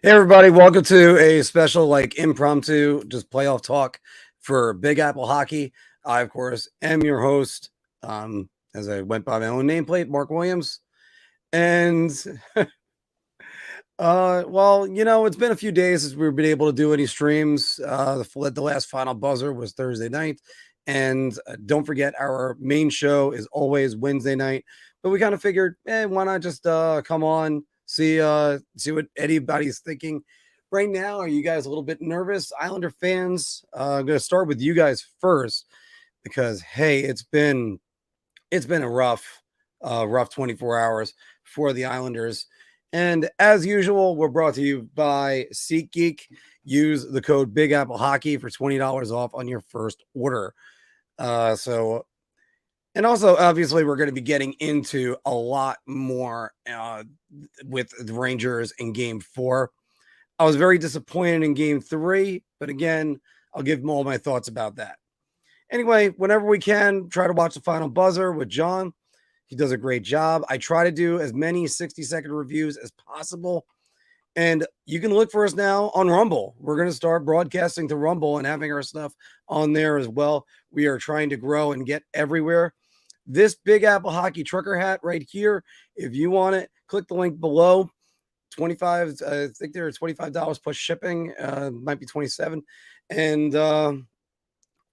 Hey everybody, welcome to a special impromptu just playoff talk for Big Apple Hockey. I of course am your host, as I went by my own nameplate, Mark Williams. And it's been a few days since we've been able to do any streams. The last final buzzer was Thursday night, and don't forget our main show is always Wednesday night. But we kind of figured, why not just come on, see what anybody's thinking right now. Are you guys a little bit nervous, Islander fans? I'm going to start with you guys first because hey, it's been a rough 24 hours for the Islanders. And as usual, we're brought to you by SeatGeek. Use the code Big Apple Hockey for $20 off on your first order. And also, obviously, we're going to be getting into a lot more with the Rangers in Game 4. I was very disappointed in Game 3, but again, I'll give all my thoughts about that. Anyway, whenever we can, try to watch the final buzzer with John. He does a great job. I try to do as many 60-second reviews as possible. And you can look for us now on Rumble. We're going to start broadcasting to Rumble and having our stuff on there as well. We are trying to grow and get everywhere. This Big Apple Hockey trucker hat right here, if you want it, click the link below. 25, I think they're $25 plus shipping, might be 27. And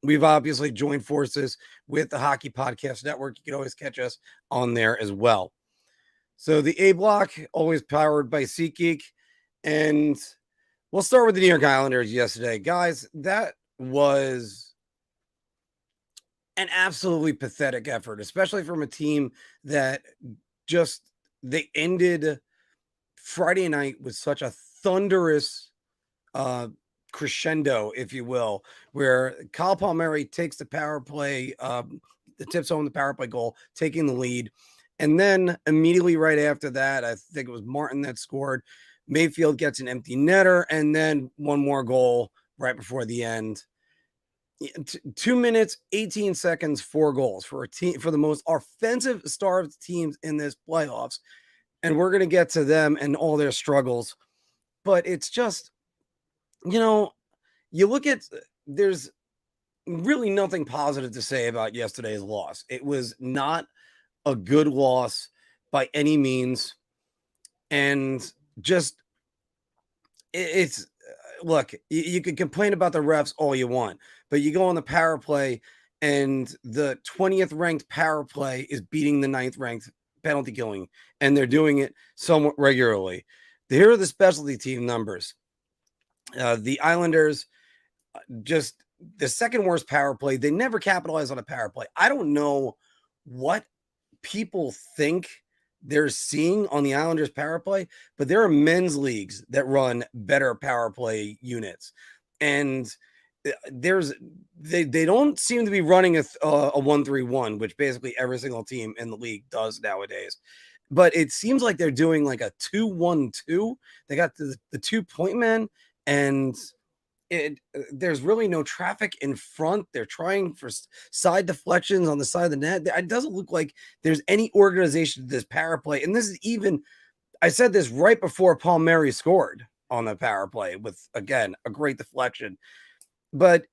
we've obviously joined forces with the Hockey Podcast Network. You can always catch us on there as well. So the A block, always powered by SeatGeek. And we'll start with the New York Islanders yesterday. Guys, that was an absolutely pathetic effort, especially from a team that they ended Friday night with such a thunderous crescendo, if you will, where Kyle Palmieri takes the power play, the tips home the power play goal, taking the lead. And then immediately right after that, I think it was Martin that scored. Mayfield gets an empty netter, and then one more goal right before the end. 2 minutes, 18 seconds, 4 goals for a team, for the most offensive starved teams in this playoffs. And we're going to get to them and all their struggles. But it's just, you look at, there's really nothing positive to say about yesterday's loss. It was not a good loss by any means. And just, it's, look, you can complain about the refs all you want, but you go on the power play and the 20th ranked power play is beating the 9th ranked penalty killing, and they're doing it somewhat regularly. Here are the specialty team numbers. The Islanders, just the second worst power play. They never capitalize on a power play. I don't know what people think they're seeing on the Islanders power play, but there are men's leagues that run better power play units. And they don't seem to be running a 1-3-1, which basically every single team in the league does nowadays. But it seems like they're doing like a 2-1-2. They got the 2-point man, and there's really no traffic in front. They're trying for side deflections on the side of the net. It doesn't look like there's any organization to this power play. And this is even, I said this right before Palmieri scored on the power play with, again, a great deflection. But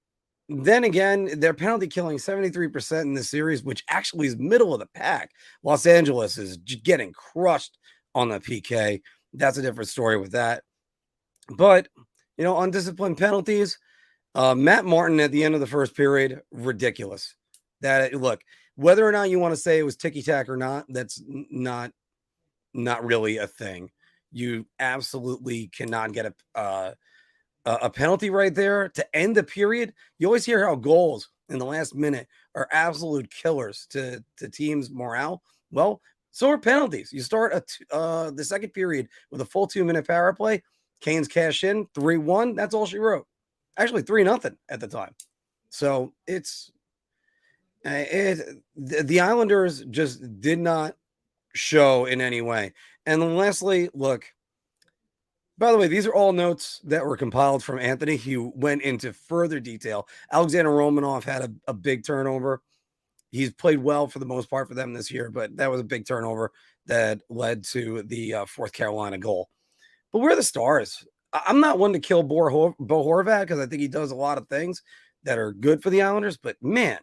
then again, they're penalty killing 73% in this series, which actually is middle of the pack. Los Angeles is getting crushed on the PK. That's a different story with that. But undisciplined penalties. Matt Martin at the end of the first period, ridiculous. Look, whether or not you want to say it was ticky-tack or not, that's not really a thing. You absolutely cannot get a penalty right there to end the period. You always hear how goals in the last minute are absolute killers to teams' morale. Well, so are penalties. You start the second period with a full 2-minute power play. Canes cash in 3-1. That's all she wrote. Actually, 3-0 at the time. So the Islanders just did not show in any way. And then lastly, look, by the way, these are all notes that were compiled from Anthony. He went into further detail. Alexander Romanov had a big turnover. He's played well for the most part for them this year, but that was a big turnover that led to the Fourth Carolina goal. But where are the stars? I'm not one to kill Bo Horvat because I think he does a lot of things that are good for the Islanders, but man,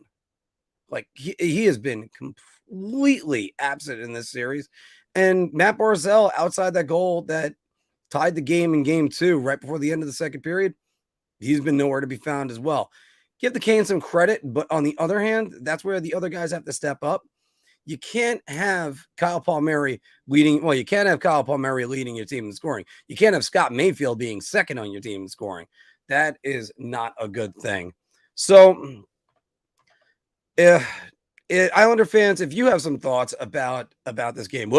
like he has been completely absent in this series. And Matt Barzal, outside that goal that tied the game in game 2 right before the end of the second period, he's been nowhere to be found as well. Give the Canes some credit, but on the other hand, that's where the other guys have to step up. You can't have Kyle Palmieri leading. Well, you can't have Kyle Palmieri leading your team in scoring. You can't have Scott Mayfield being second on your team in scoring. That is not a good thing. So, Islander fans, if you have some thoughts about this game,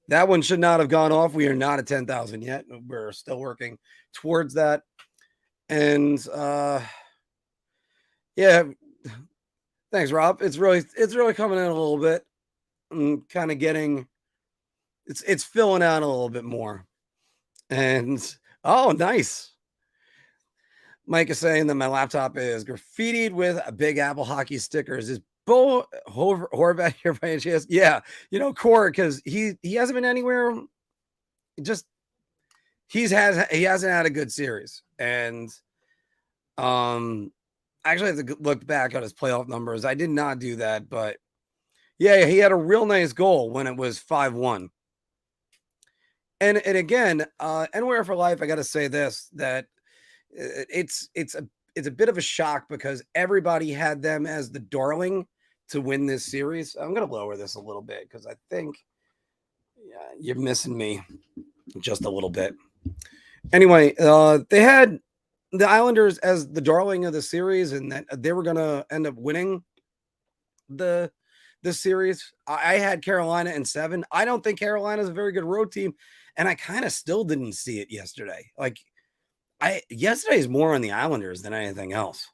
that one should not have gone off. We are not at 10,000 yet. We're still working towards that. And yeah, thanks, Rob. It's really coming in a little bit. I'm kind of getting it's filling out a little bit more. And oh, nice. Mike is saying that my laptop is graffitied with Big Apple hockey stickers. Is Bo Horvat here by any chance? Yeah, Core, because he hasn't been anywhere. Just he hasn't had a good series, and I actually have to look back on his playoff numbers. I did not do that, but yeah, he had a real nice goal when it was 5-1. And again, Anywhere for Life, I got to say this, that it's a bit of a shock because everybody had them as the darling to win this series. I'm going to lower this a little bit because I think you're missing me just a little bit. Anyway, they had the Islanders as the darling of the series, and that they were going to end up winning this series. I had Carolina in 7. I don't think Carolina is a very good road team, and I kind of still didn't see it yesterday. Like, yesterday is more on the Islanders than anything else.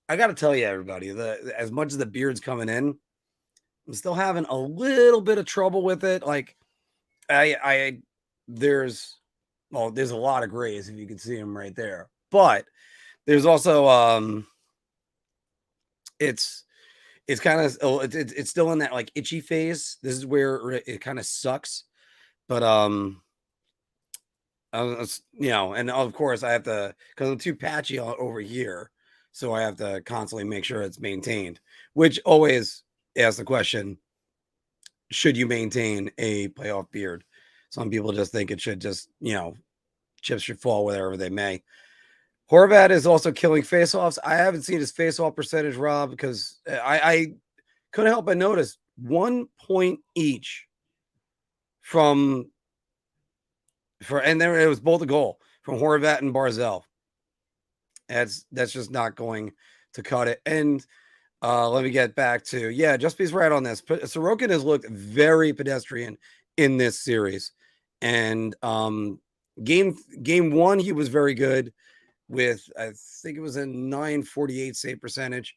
I got to tell you, everybody, as much as the beard's coming in, I'm still having a little bit of trouble with it. Like, there's a lot of grays if you can see them right there, but there's also it's kind of it's still in that like itchy phase. This is where it kind of sucks, but and of course I have to, because I'm too patchy over here, so I have to constantly make sure it's maintained, which always asks the question, should you maintain a playoff beard? Some people just think it should just, chips should fall wherever they may. Horvat is also killing faceoffs. I haven't seen his faceoff percentage, Rob, because I couldn't help but notice 1 point each and there it was both a goal from Horvat and Barzal. That's just not going to cut it. And let me get back to, just be right on this. Sorokin has looked very pedestrian in this series. And game 1, he was very good with, I think it was a 948 save percentage.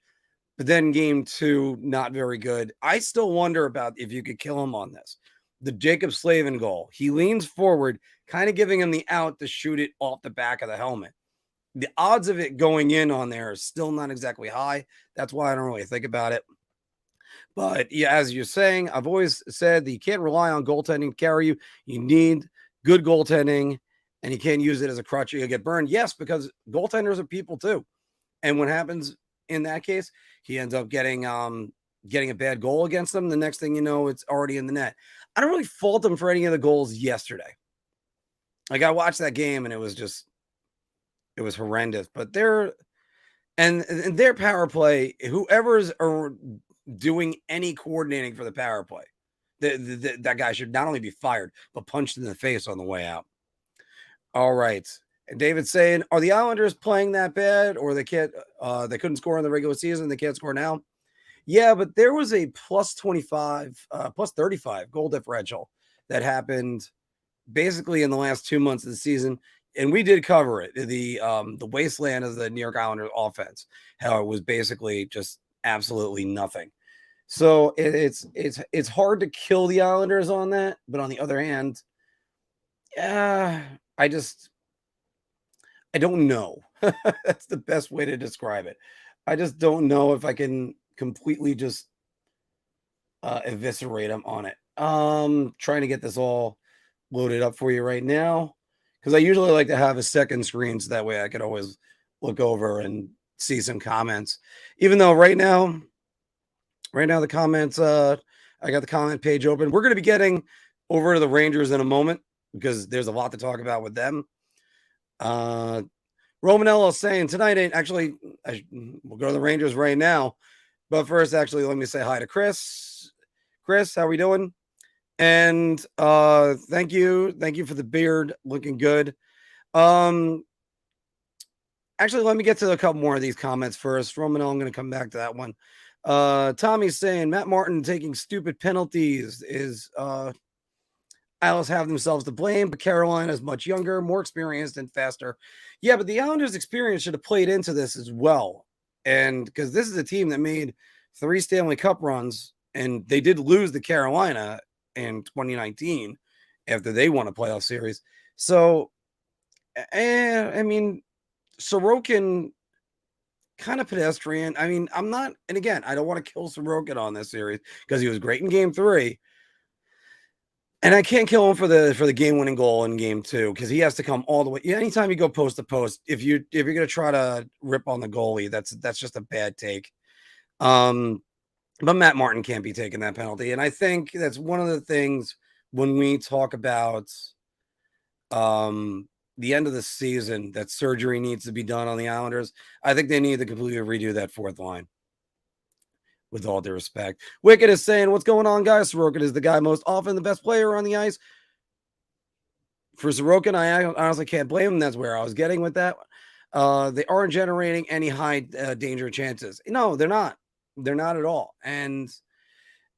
But then game 2, not very good. I still wonder about if you could kill him on this. The Jacob Slavin goal. He leans forward, kind of giving him the out to shoot it off the back of the helmet. The odds of it going in on there are still not exactly high. That's why I don't really think about it. But yeah, as you're saying, I've always said that you can't rely on goaltending to carry you. You need good goaltending, and you can't use it as a crutch. You'll get burned. Yes, because goaltenders are people too. And what happens in that case, he ends up getting a bad goal against them. The next thing you know, it's already in the net. I don't really fault him for any of the goals yesterday. Like, I watched that game and it was horrendous. But their power play, whoever's doing any coordinating for the power play, that guy should not only be fired, but punched in the face on the way out. All right. And David's saying, are the Islanders playing that bad, or they couldn't score in the regular season? They can't score now. Yeah, but there was a plus 25, plus 35 goal differential that happened basically in the last 2 months of the season. And we did cover it. The wasteland of the New York Islanders offense, how it was basically just absolutely nothing. So it's hard to kill the Islanders on that. But on the other hand, I don't know. That's the best way to describe it. I just don't know if I can completely just eviscerate them on it. Trying to get this all loaded up for you right now because I usually like to have a second screen so that way I could always look over and see some comments. Even though right now the comments, I got the comment page open. We're going to be getting over to the Rangers in a moment because there's a lot to talk about with them. Romanello saying tonight ain't actually, we'll go to the Rangers right now. But first, actually, let me say hi to Chris. Chris, how we doing? And thank you for the beard, looking good. Actually, let me get to a couple more of these comments first. Romanello, I'm going to come back to that one. Tommy's saying Matt Martin taking stupid penalties is Islanders have themselves to blame, but Carolina is much younger, more experienced, and faster. Yeah, but the Islanders' experience should have played into this as well. And because this is a team that made 3 Stanley Cup runs, and they did lose to Carolina in 2019 after they won a playoff series. So, I mean, Sorokin, kind of pedestrian. I mean, I'm not, and again, I don't want to kill Sorokin on this series because he was great in game 3. And I can't kill him for the game-winning goal in game 2 because he has to come all the way. Anytime you go post to post, if you're gonna try to rip on the goalie, that's just a bad take. But Matt Martin can't be taking that penalty, and I think that's one of the things when we talk about the end of the season that surgery needs to be done on the Islanders. I think they need to completely redo that 4th line. With all due respect. Wicked is saying, what's going on, guys? Sorokin is the guy most often the best player on the ice. For Sorokin, I honestly can't blame him. That's where I was getting with that. They aren't generating any high danger chances. No, they're not. They're not at all. And,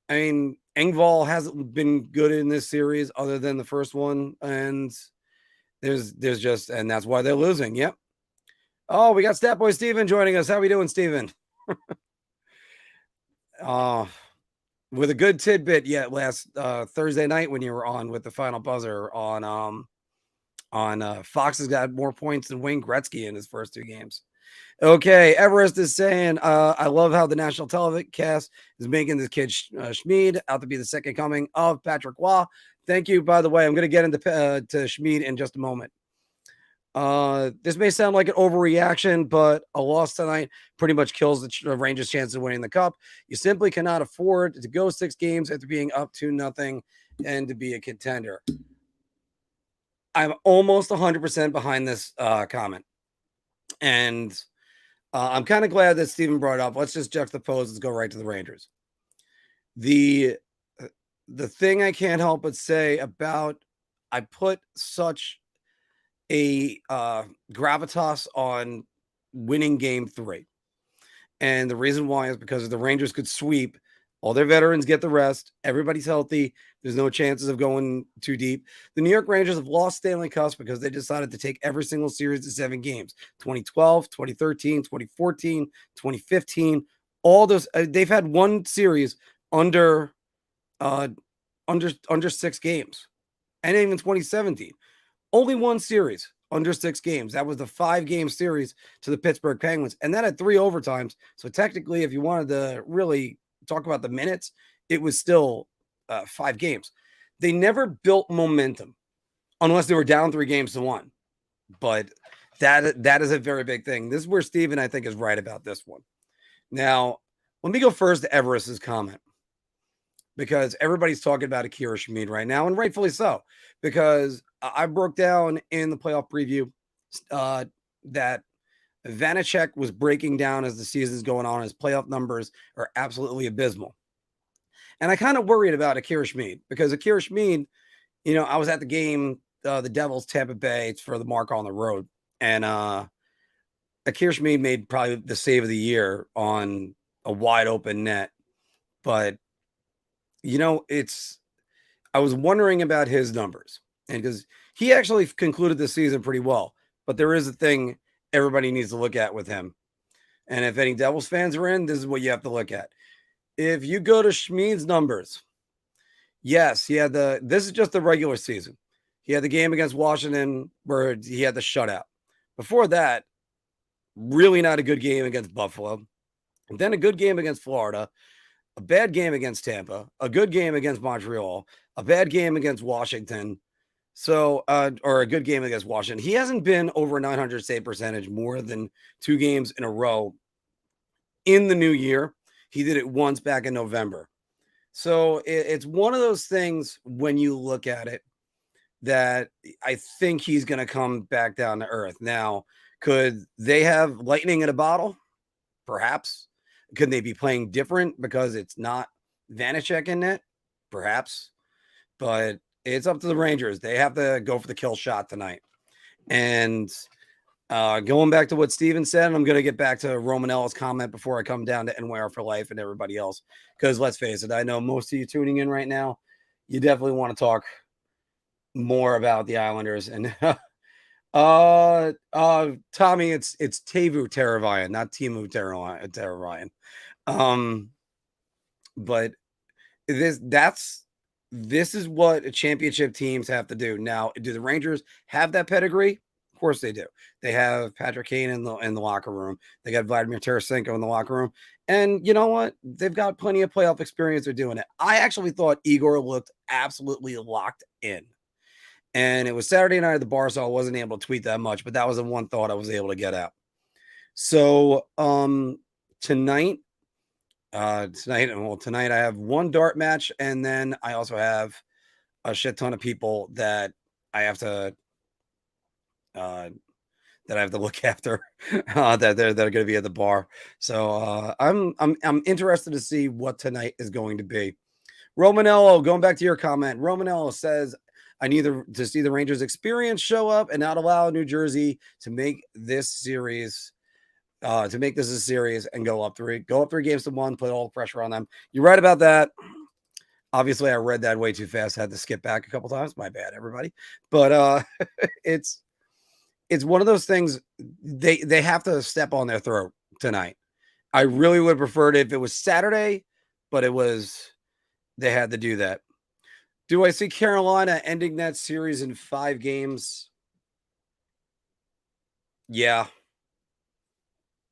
I mean, Engvall hasn't been good in this series other than the first one. And there's just, and that's why they're losing. Yep. Oh, we got Statboy Steven joining us. How we doing, Steven? With a good tidbit yet last Thursday night when you were on with the final buzzer on Fox has got more points than Wayne Gretzky in his first 2 games. Okay, Everest is saying, I love how the national telecast is making this kid Schmid out to be the second coming of Patrick Waugh. Thank you, by the way. I'm going to get into to Schmid in just a moment. This may sound like an overreaction, but a loss tonight pretty much kills the Rangers' chance of winning the cup. You simply cannot afford to go 6 games after being up 2-0 and to be a contender. I'm almost 100% behind this comment. And I'm kind of glad that Steven brought it up. Let's just juxtapose. Let's go right to the Rangers. The thing I can't help but say about I put such a gravitas on winning game 3. And the reason why is because if the Rangers could sweep, all their veterans get the rest, everybody's healthy, there's no chances of going too deep. The New York Rangers have lost Stanley Cups because they decided to take every single series to 7 games. 2012, 2013, 2014, 2015, all those they've had one series under 6 games. And even 2017. Only one series under 6 games. That was the 5-game series to the Pittsburgh Penguins. And that had 3 overtimes. So technically, if you wanted to really talk about the minutes, it was still 5 games. They never built momentum unless they were down 3-1. But that is a very big thing. This is where Steven, I think, is right about this one. Now, let me go first to Everest's comment. Because everybody's talking about Akira Schmid right now, and rightfully so. Because I broke down in the playoff preview that Vanacek was breaking down as the season's going on. His playoff numbers are absolutely abysmal. And I kind of worried about Akira Schmid because Akira Schmid, I was at the game, the Devils, Tampa Bay, it's for the Marc on the road. And Akira Schmid made probably the save of the year on a wide open net. But I was wondering about his numbers, and because he actually concluded the season pretty well, but there is a thing everybody needs to look at with him. And if any Devils fans are in, this is what you have to look at. If you go to Schmid's numbers, yes, this is just the regular season. He had the game against Washington where he had the shutout. Before that, really not a good game against Buffalo. And then a good game against Florida. A bad game against Tampa, a good game against Montreal, a bad game against Washington, So, or a good game against Washington. He hasn't been over 900 save percentage more than 2 games in a row in the new year. He did it once back in November. So it's one of those things when you look at it that I think he's going to come back down to earth. Now, could they have lightning in a bottle? Perhaps. Could they be playing different because it's not Vanacek in net? Perhaps. But it's up to the Rangers. They have to go for the kill shot tonight. And going back to what Steven said, I'm going to get back to Romanella's comment before I come down to NYR for Life and everybody else. Because let's face it, I know most of you tuning in right now, you definitely want to talk more about the Islanders. And Tommy, it's Teuvo Teravainen, not Timu Teravainen. But this is what championship teams have to do. Now, do the Rangers have that pedigree? Of course they do. They have Patrick Kane in the locker room. They got Vladimir Tarasenko in the locker room. And you know what? They've got plenty of playoff experience. They're doing it. I actually thought Igor looked absolutely locked in. And it was Saturday night at the bar, so I wasn't able to tweet that much, but that was the one thought I was able to get out. So tonight I have one dart match, and then I also have a shit ton of people that I have to look after that they're going to be at the bar. So I'm interested to see what tonight is going to be. Romanello, going back to your comment, Romanello says, I need to see the Rangers experience show up and not allow New Jersey to make this series a series and go up 3 games to 1, put all the pressure on them. You're right about that. Obviously, I read that way too fast. Had to skip back a couple times. My bad, everybody. But it's one of those things. They have to step on their throat tonight. I really would have preferred it if it was Saturday, but they had to do that. Do I see Carolina ending that series in 5 games? Yeah.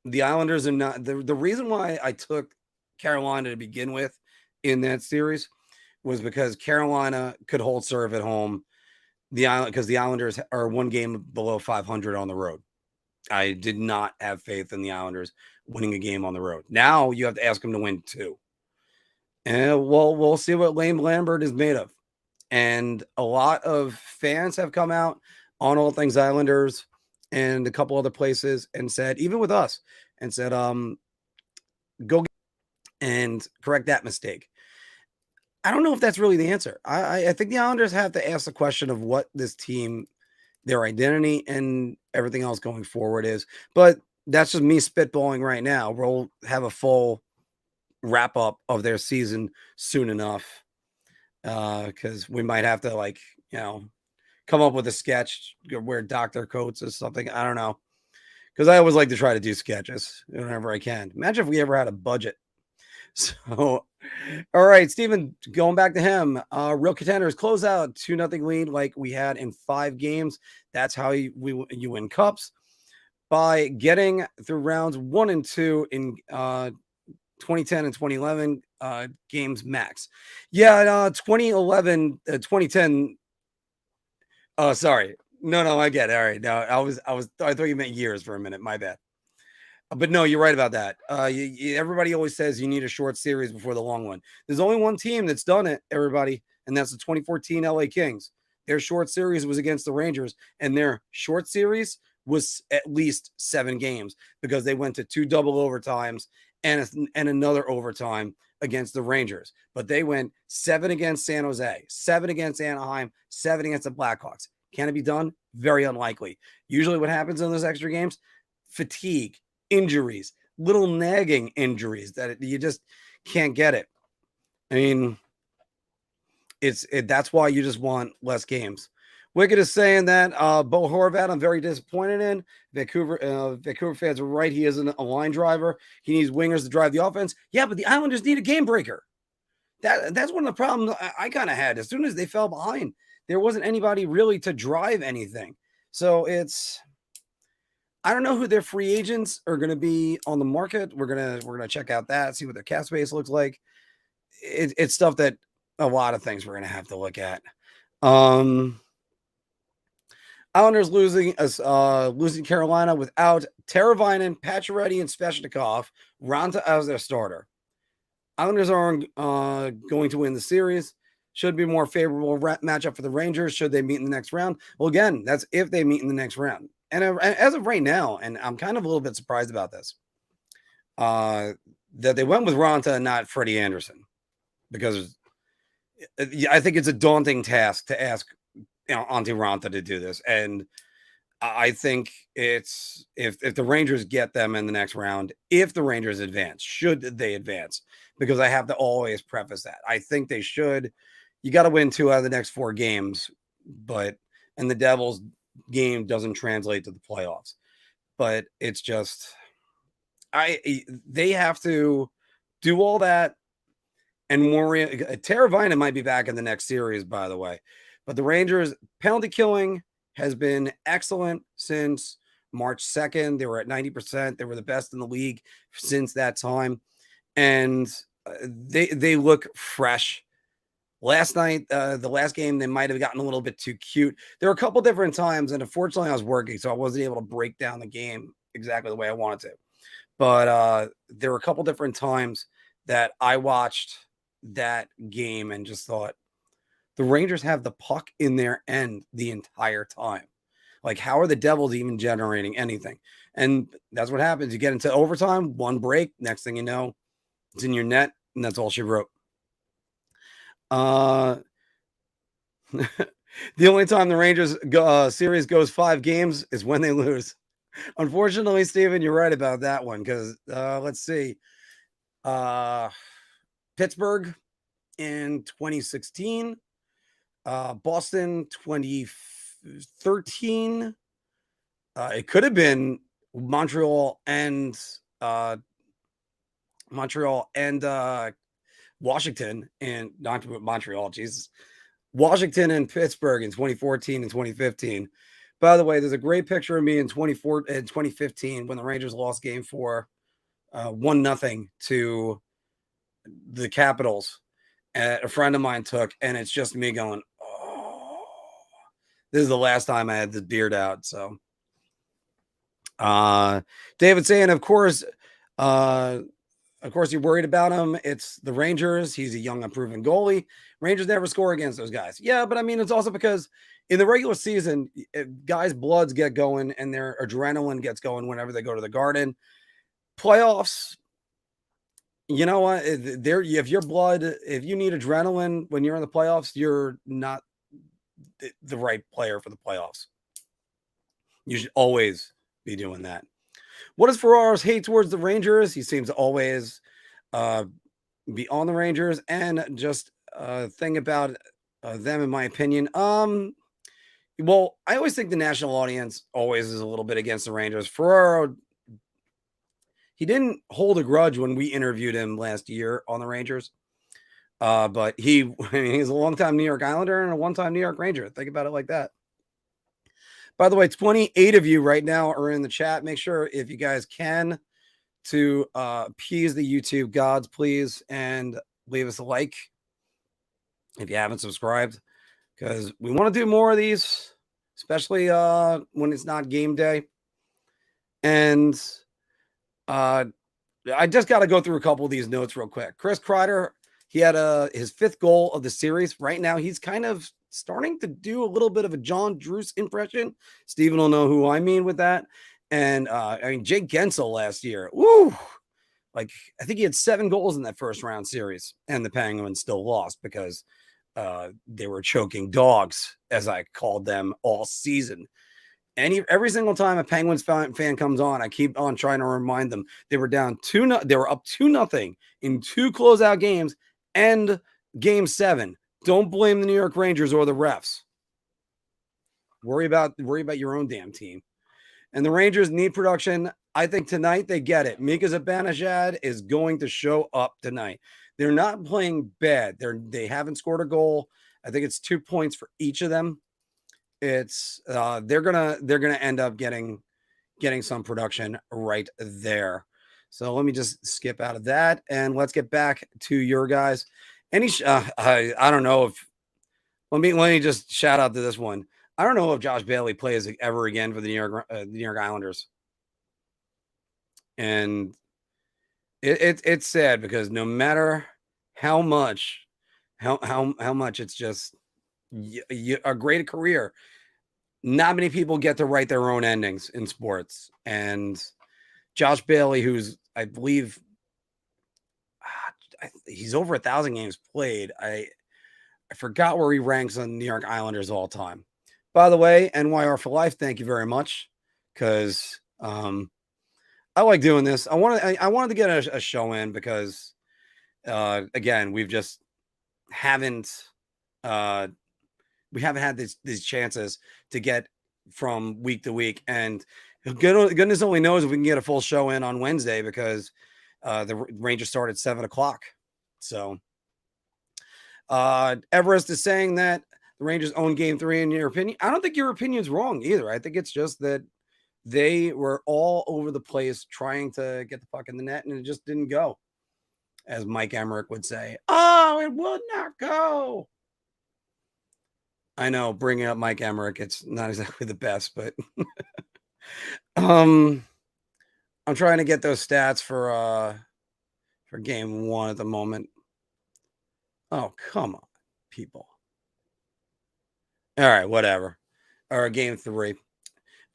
The Islanders are not the reason why I took Carolina to begin with in that series was because Carolina could hold serve at home. Because the Islanders are 1 game below 500 on the road. I did not have faith in the Islanders winning a game on the road. Now you have to ask them to win 2. And we'll see what Lane Lambert is made of. And a lot of fans have come out on All Things Islanders and a couple other places and said, even with us, and said, go and correct that mistake. I don't know if that's really the answer. I think the Islanders have to ask the question of what this team, their identity, and everything else going forward is. But that's just me spitballing right now. We'll have a full wrap up of their season soon enough. Because we might have to come up with a sketch, wear doctor coats or something. I don't know. Because I always like to try to do sketches whenever I can. Imagine if we ever had a budget. So, all right, Steven, going back to him. Real Contenders close out 2-0 lead like we had in 5 games. That's how you win cups, by getting through rounds 1 and 2 in 2010 and 2011 games max. Yeah, 2011, 2010. Oh, sorry. No, I get it. All right. No, I thought you meant years for a minute. My bad. But no, you're right about that. Everybody always says you need a short series before the long one. There's only one team that's done it, everybody, and that's the 2014 LA Kings. Their short series was against the Rangers, and their short series was at least 7 games because they went to 2 double overtimes and another overtime against the Rangers. But they went 7 against San Jose, 7 against Anaheim, 7 against the Blackhawks. Can it be done? Very unlikely. Usually what happens in those extra games, fatigue, injuries, little nagging injuries that you just can't get it. I mean, that's why you just want less games. Wicked is saying that Bo Horvat, I'm very disappointed in. Vancouver fans are right. He isn't a line driver. He needs wingers to drive the offense. Yeah, but the Islanders need a game breaker. That's one of the problems I kind of had. As soon as they fell behind, there wasn't anybody really to drive anything. So I don't know who their free agents are going to be on the market. We're gonna check out that, see what their cap space looks like. It's stuff that a lot of things we're gonna have to look at. Islanders losing Carolina without Teravainen, Pacioretty, and Svechnikov. Ronta as their starter. Islanders are going to win the series. Should be more favorable matchup for the Rangers should they meet in the next round. Well, again, that's if they meet in the next round. And as of right now, and I'm kind of a little bit surprised about this, that they went with Ronta and not Freddie Anderson, because I think it's a daunting task to ask Antti Ronta to do this. And I think it's if the Rangers get them in the next round, if the Rangers advance, should they advance, because I have to always preface that. I think they should. You got to win 2 out of the next 4 games, and the Devils game doesn't translate to the playoffs. But it's just they have to do all that and worry. Teravainen might be back in the next series, by the way. But the Rangers penalty killing has been excellent since March 2nd. They were at 90%. They were the best in the league since that time. And they look fresh. Last night, the last game, they might have gotten a little bit too cute. There were a couple different times, and unfortunately I was working, so I wasn't able to break down the game exactly the way I wanted to. But there were a couple different times that I watched that game and just thought, the Rangers have the puck in their end the entire time. Like, how are the Devils even generating anything? And that's what happens. You get into overtime, one break, next thing you know, it's in your net, and that's all she wrote. The only time the Rangers series goes 5 games is when they lose. Unfortunately, Steven, you're right about that one, because let's see. Pittsburgh in 2016. Boston 2013. It could have been Montreal and Washington, and not Montreal, Jesus. Washington and Pittsburgh in 2014 and 2015. By the way, there's a great picture of me in 2015 when the Rangers lost Game 4, 1-0 to the Capitals. A friend of mine took, and it's just me going, oh, this is the last time I had this beard out. So, David saying, of course, you're worried about him. It's the Rangers. He's a young, unproven goalie. Rangers never score against those guys. Yeah, but I mean, it's also because in the regular season, guys' bloods get going and their adrenaline gets going whenever they go to the Garden. Playoffs, you know what? If you need adrenaline when you're in the playoffs, you're not the right player for the playoffs. You should always be doing that. What is Ferraro's hate towards the Rangers? He seems to always be on the Rangers, and just thing about them, in my opinion. Well, I always think the national audience always is a little bit against the Rangers. Ferraro, he didn't hold a grudge when we interviewed him last year on the Rangers. But he's a longtime New York Islander and a one-time New York Ranger. Think about it like that. By the way, 28 of you right now are in the chat. Make sure, if you guys can, to appease the YouTube gods, please, and leave us a like if you haven't subscribed, because we want to do more of these, especially when it's not game day. And I just got to go through a couple of these notes real quick. Chris Kreider, he had his 5th goal of the series. Right now, he's kind of starting to do a little bit of a John Druce impression. Steven will know who I mean with that. And Jake Gensel last year, I think he had 7 goals in that first round series, and the Penguins still lost because they were choking dogs, as I called them, all season. Every single time a Penguins fan comes on, I keep on trying to remind them they were down 2-0. They were up 2-0 in 2 closeout games, and Game 7. Don't blame the New York Rangers or the refs. Worry about your own damn team. And the Rangers need production. I think tonight they get it. Mika Zibanejad is going to show up tonight. They're not playing bad. They haven't scored a goal. I think it's 2 points for each of them. It's they're gonna end up getting some production right there. So let me just skip out of that, and let's get back to your guys. I don't know if let me just shout out to this one. I don't know if Josh Bailey plays ever again for the New York Islanders. And it's sad because no matter how much it's just a great career, not many people get to write their own endings in sports. And Josh Bailey, who's I believe he's over 1,000 games played. I forgot where he ranks on New York Islanders all time. By the way, NYR for life. Thank you very much, because I like doing this. I wanted to get a show in because again, we haven't had these chances to get from week to week, and goodness only knows if we can get a full show in on Wednesday, because the Rangers start at 7:00. So Everest is saying that the Rangers own Game 3 in your opinion. I don't think your opinion's wrong either. I think it's just that they were all over the place trying to get the puck in the net, and it just didn't go. As Mike Emmerich would say, "Oh, it would not go." I know, bringing up Mike Emmerich, it's not exactly the best, but I'm trying to get those stats for Game 1 at the moment. Oh, come on, people. All right, whatever. Or Game 3.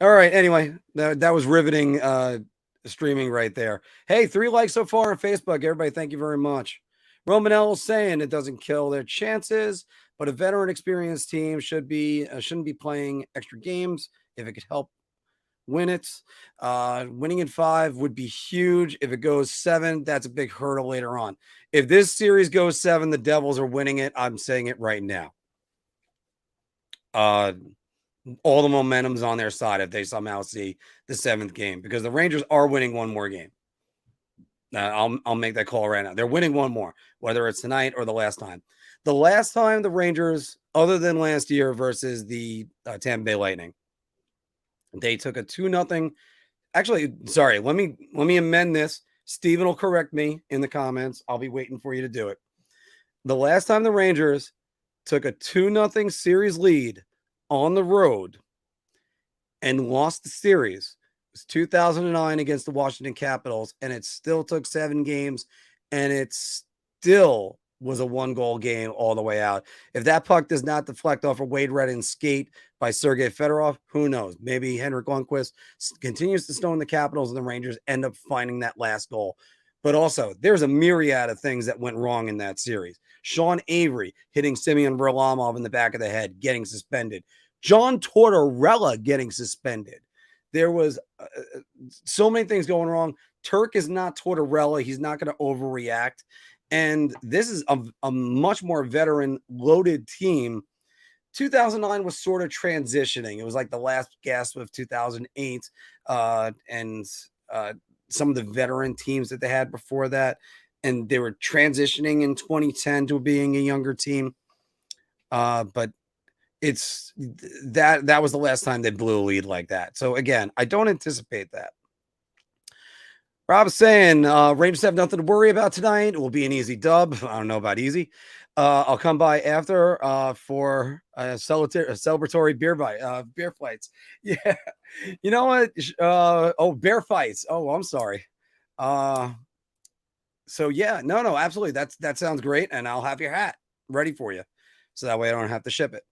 All right, anyway, that was riveting streaming right there. Hey, 3 likes so far on Facebook. Everybody, thank you very much. Romanello saying it doesn't kill their chances, but a veteran experienced team shouldn't be playing extra games if it could help win it. Winning in 5 would be huge. If it goes 7, that's a big hurdle later on. If this series goes 7, the Devils are winning it. I'm saying it right now. All the momentum's on their side if they somehow see the 7th game, because the Rangers are winning one more game. I'll make that call right now. They're winning one more, whether it's tonight or the last time. The last time the Rangers, other than last year versus the Tampa Bay Lightning, they took a 2-0. Actually, sorry, let me amend this. Steven will correct me in the comments. I'll be waiting for you to do it. The last time the Rangers took a 2-0 series lead on the road and lost the series was 2009 against the Washington Capitals, and it still took 7 games, and it still was a 1-goal game all the way out. If that puck does not deflect off a Wade Redden skate by Sergei Fedorov, who knows? Maybe Henrik Lundqvist continues to stone the Capitals, and the Rangers end up finding that last goal. But also, there's a myriad of things that went wrong in that series. Sean Avery hitting Semyon Varlamov in the back of the head, getting suspended. John Tortorella getting suspended. There was so many things going wrong. Turk is not Tortorella. He's not going to overreact. And this is a much more veteran-loaded team. 2009 was sort of transitioning. It was like the last gasp of 2008 and some of the veteran teams that they had before that. And they were transitioning in 2010 to being a younger team. But it's that was the last time they blew a lead like that. So again, I don't anticipate that. Rob's saying Rangers have nothing to worry about tonight. It will be an easy dub. I don't know about easy. I'll come by after for celebratory beer fights. Yeah, you know what? Bear fights. Oh, I'm sorry. So yeah, no, absolutely. That sounds great, and I'll have your hat ready for you, so that way I don't have to ship it.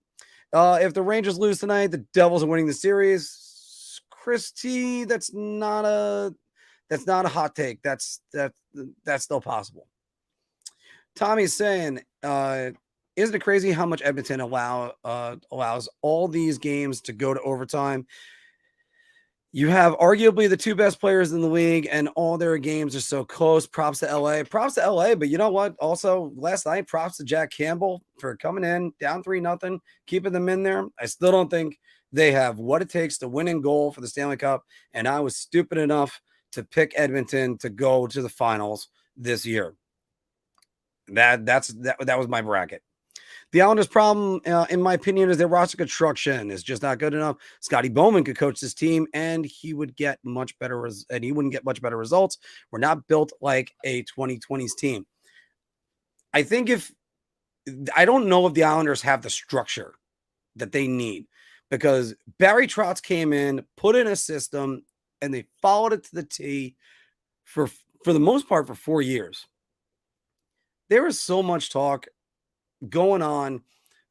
If the Rangers lose tonight, the Devils are winning the series. Christy, that's not a hot take. That's still possible. Tommy's saying, isn't it crazy how much Edmonton allows all these games to go to overtime? You have arguably the 2 best players in the league, and all their games are so close. Props to LA. Props to LA, but you know what? Also, last night, props to Jack Campbell for coming in down 3-0, keeping them in there. I still don't think they have what it takes to win in goal for the Stanley Cup, and I was stupid enough to pick Edmonton to go to the finals this year. That was my bracket. The Islanders' problem, in my opinion, is their roster construction is just not good enough. Scotty Bowman could coach this team, and he would get much better, and he wouldn't get much better results. We're not built like a 2020s team. I think I don't know if the Islanders have the structure that they need, because Barry Trotz came in, put in a system, and they followed it to the T for the most part for 4 years. There is so much talk going on.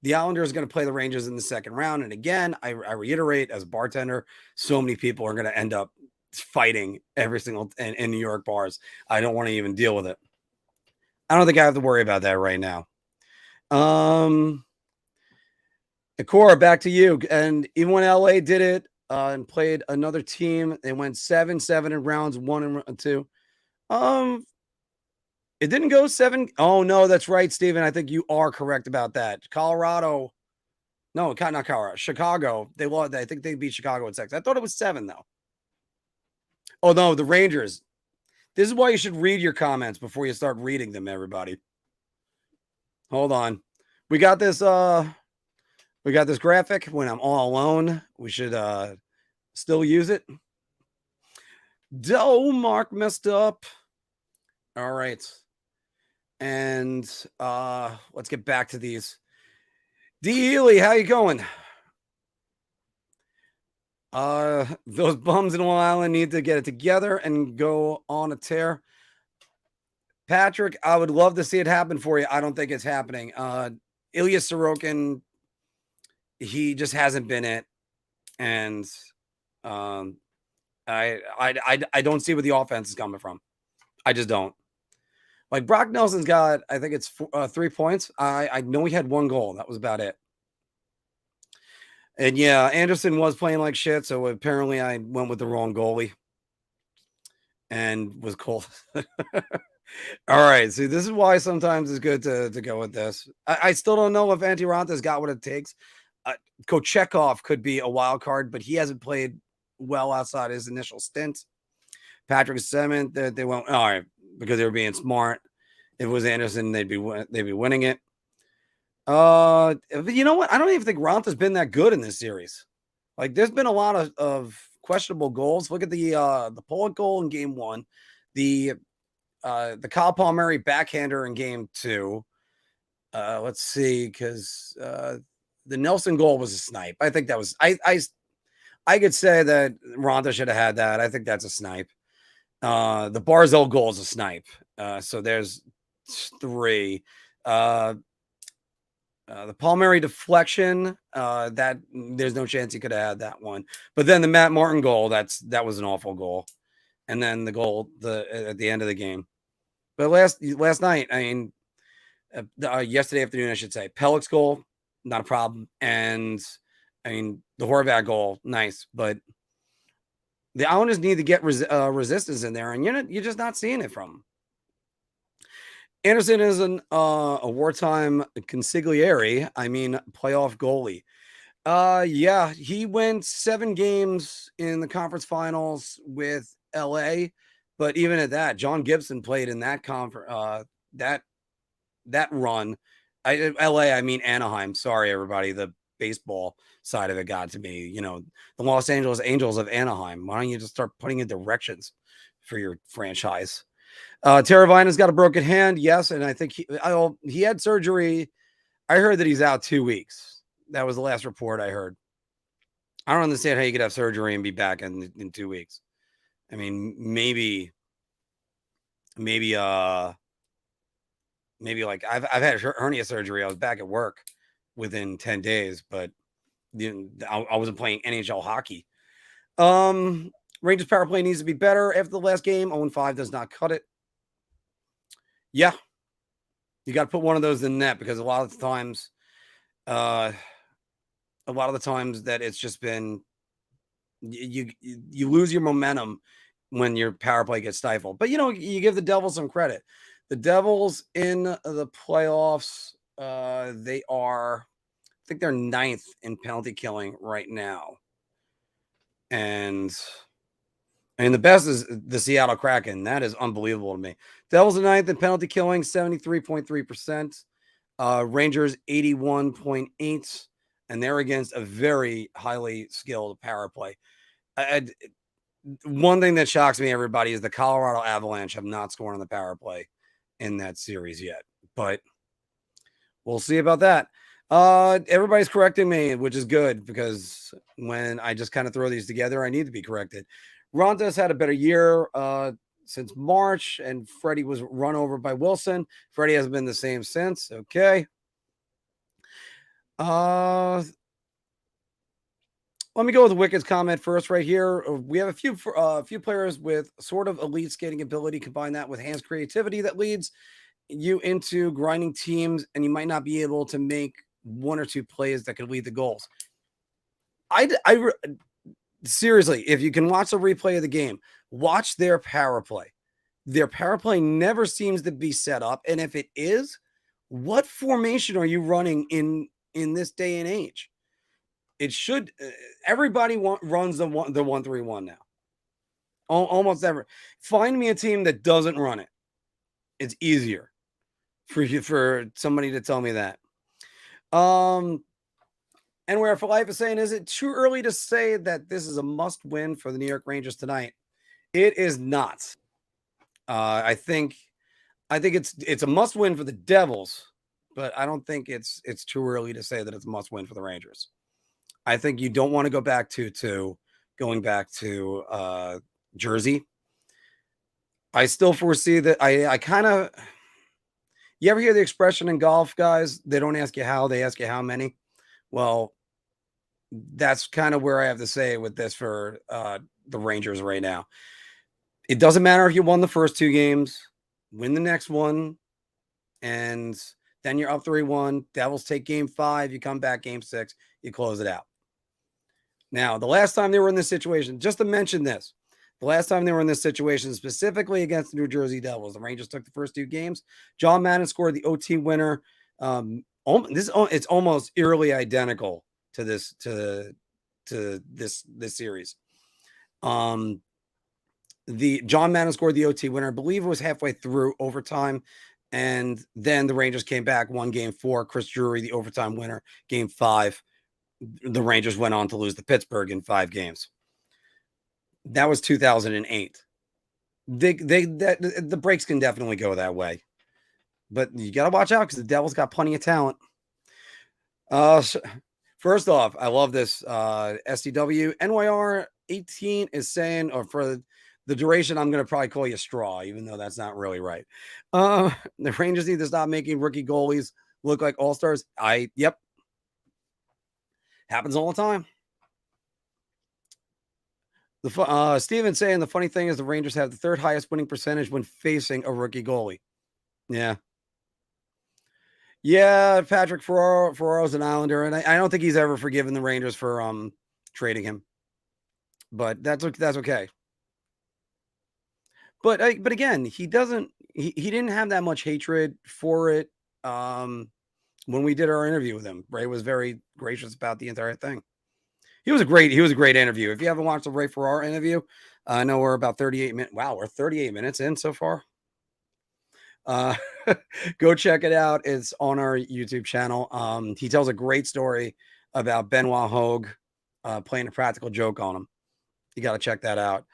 The Islanders are going to play the Rangers in the second round. And again, I reiterate, as a bartender, so many people are going to end up fighting every single in New York bars. I don't want to even deal with it. I don't think I have to worry about that right now. Cora, back to you. And even when LA did it and played another team, they went 7-7 in rounds 1 and 2. It didn't go 7. Oh, no, that's right, Steven. I think you are correct about that. Colorado. No, not Colorado. Chicago. They lost. I think they beat Chicago at 6. I thought it was 7, though. Oh, no, the Rangers. This is why you should read your comments before you start reading them, everybody. Hold on. We got this graphic when I'm all alone. We should still use it. Marc messed up. All right. And let's get back to these. D. Healy, how you going? Those bums in Long Island need to get it together and go on a tear. Patrick, I would love to see it happen for you. I don't think it's happening. Ilya Sorokin, he just hasn't been it. And I don't see where the offense is coming from. I just don't. Like, Brock Nelson's got, I think it's 3 points. I know he had 1 goal. That was about it. And yeah, Anderson was playing like shit. So apparently I went with the wrong goalie and was cold. All right. See, this is why sometimes it's good to go with this. I still don't know if Antti Ranta's got what it takes. Kochetkov could be a wild card, but he hasn't played well outside his initial stint. Patrick Semin, they went all right because they were being smart. If it was Anderson, they'd be winning it. You know what? I don't even think Ranta's been that good in this series. Like, there's been a lot of questionable goals. Look at the Pollock goal in game 1, the Kyle Palmieri backhander in game 2. Let's see, because the Nelson goal was a snipe. I think that was I could say that Ranta should have had that. I think that's a snipe. The Barzell goal is a snipe. So there's 3. The Palmieri deflection, that there's no chance he could have had that one. But then the Matt Martin goal, that was an awful goal. And then the goal at the end of the game. But last night, I mean, yesterday afternoon, I should say, Pellick's goal, not a problem. And I mean, the Horvat goal, nice. But the Islanders need to get resistance in there, and you're just not seeing it from them. Anderson is a wartime consigliere. I mean, playoff goalie. Yeah, he went 7 games in the conference finals with LA, but even at that, John Gibson played in that that run. LA, I mean Anaheim. Sorry, everybody. The baseball side of it got to me. You know, the Los Angeles Angels of Anaheim. Why don't you just start putting in directions for your franchise? Teravaina's got a broken hand, yes, and I think he had surgery. I heard that he's out 2 weeks. That was the last report I heard. I don't understand how you could have surgery and be back in 2 weeks. I mean, maybe like I've had hernia surgery. I was back at work within 10 days, but I wasn't playing NHL hockey. Rangers power play needs to be better after the last game. 0-5 does not cut it. Yeah, you got to put one of those in net, because a lot of the times that it's just been you lose your momentum when your power play gets stifled. But you give the Devils some credit. The Devils in the playoffs, they are, I think they're 9th in penalty killing right now, and the best is the Seattle Kraken. That is unbelievable to me. Devils are 9th in penalty killing, 73.3%. Rangers 81.8%, and they're against a very highly skilled power play. One thing that shocks me, everybody, is the Colorado Avalanche have not scored on the power play in that series yet, but we'll see about that. Everybody's correcting me, which is good because when I just kind of throw these together, I need to be corrected. Ronda's had a better year since March, and Freddie was run over by Wilson. Freddie hasn't been the same since. Okay. Let me go with Wicked's comment first, right here. We have a few players with sort of elite skating ability. Combine that with Hans' creativity that leads you into grinding teams, and you might not be able to make one or two plays that could lead to goals. Seriously, if you can watch the replay of the game, watch their power play. Their power play never seems to be set up, and if it is, what formation are you running in this day and age? It should. Everybody runs the 1-3-1 now. Almost ever. Find me a team that doesn't run it. It's easier for somebody to tell me that. And where for life is saying, is it too early to say that this is a must win for the New York Rangers tonight? It is not. I think it's a must win for the Devils, but I don't think it's too early to say that it's a must win for the Rangers. I think you don't want to go back to going back to Jersey. I still foresee that I kind of. You ever hear the expression in golf, guys? They don't ask you how, they ask you how many. Well, that's kind of where I have to say with this for the Rangers right now. It doesn't matter if you won the first two games, win the next one, and then you're up 3-1. Devils take game 5, you come back game 6, you close it out. Now, the last time they were in this situation, just to mention this, the last time they were in this situation, specifically against the New Jersey Devils, the Rangers took the first 2 games. John Madden scored the OT winner. It's almost eerily identical to this series. The John Madden scored the OT winner. I believe it was halfway through overtime, and then the Rangers came back, won game 4. Chris Drury, the overtime winner, game 5. The Rangers went on to lose to Pittsburgh in 5 games. That was 2008. The breaks can definitely go that way, but you got to watch out because the Devils got plenty of talent. First off, I love this. SDW NYR 18 is saying, or for the duration, I'm going to probably call you straw, even though that's not really right. The Rangers need to stop making rookie goalies look like all-stars. Yep. Happens all the time. Steven saying the funny thing is the Rangers have the 3rd highest winning percentage when facing a rookie goalie. Yeah. Yeah, Patrick Ferraro's an Islander, and I don't think he's ever forgiven the Rangers for trading him. But that's okay. But again, he didn't have that much hatred for it when we did our interview with him. Ray was very gracious about the entire thing. He was a great interview. If you haven't watched the Ray Ferraro interview, I know we're about 38 minutes. Wow, we're 38 minutes in so far. Go check it out. It's on our YouTube channel. He tells a great story about Benoit Hogue playing a practical joke on him. You got to check that out.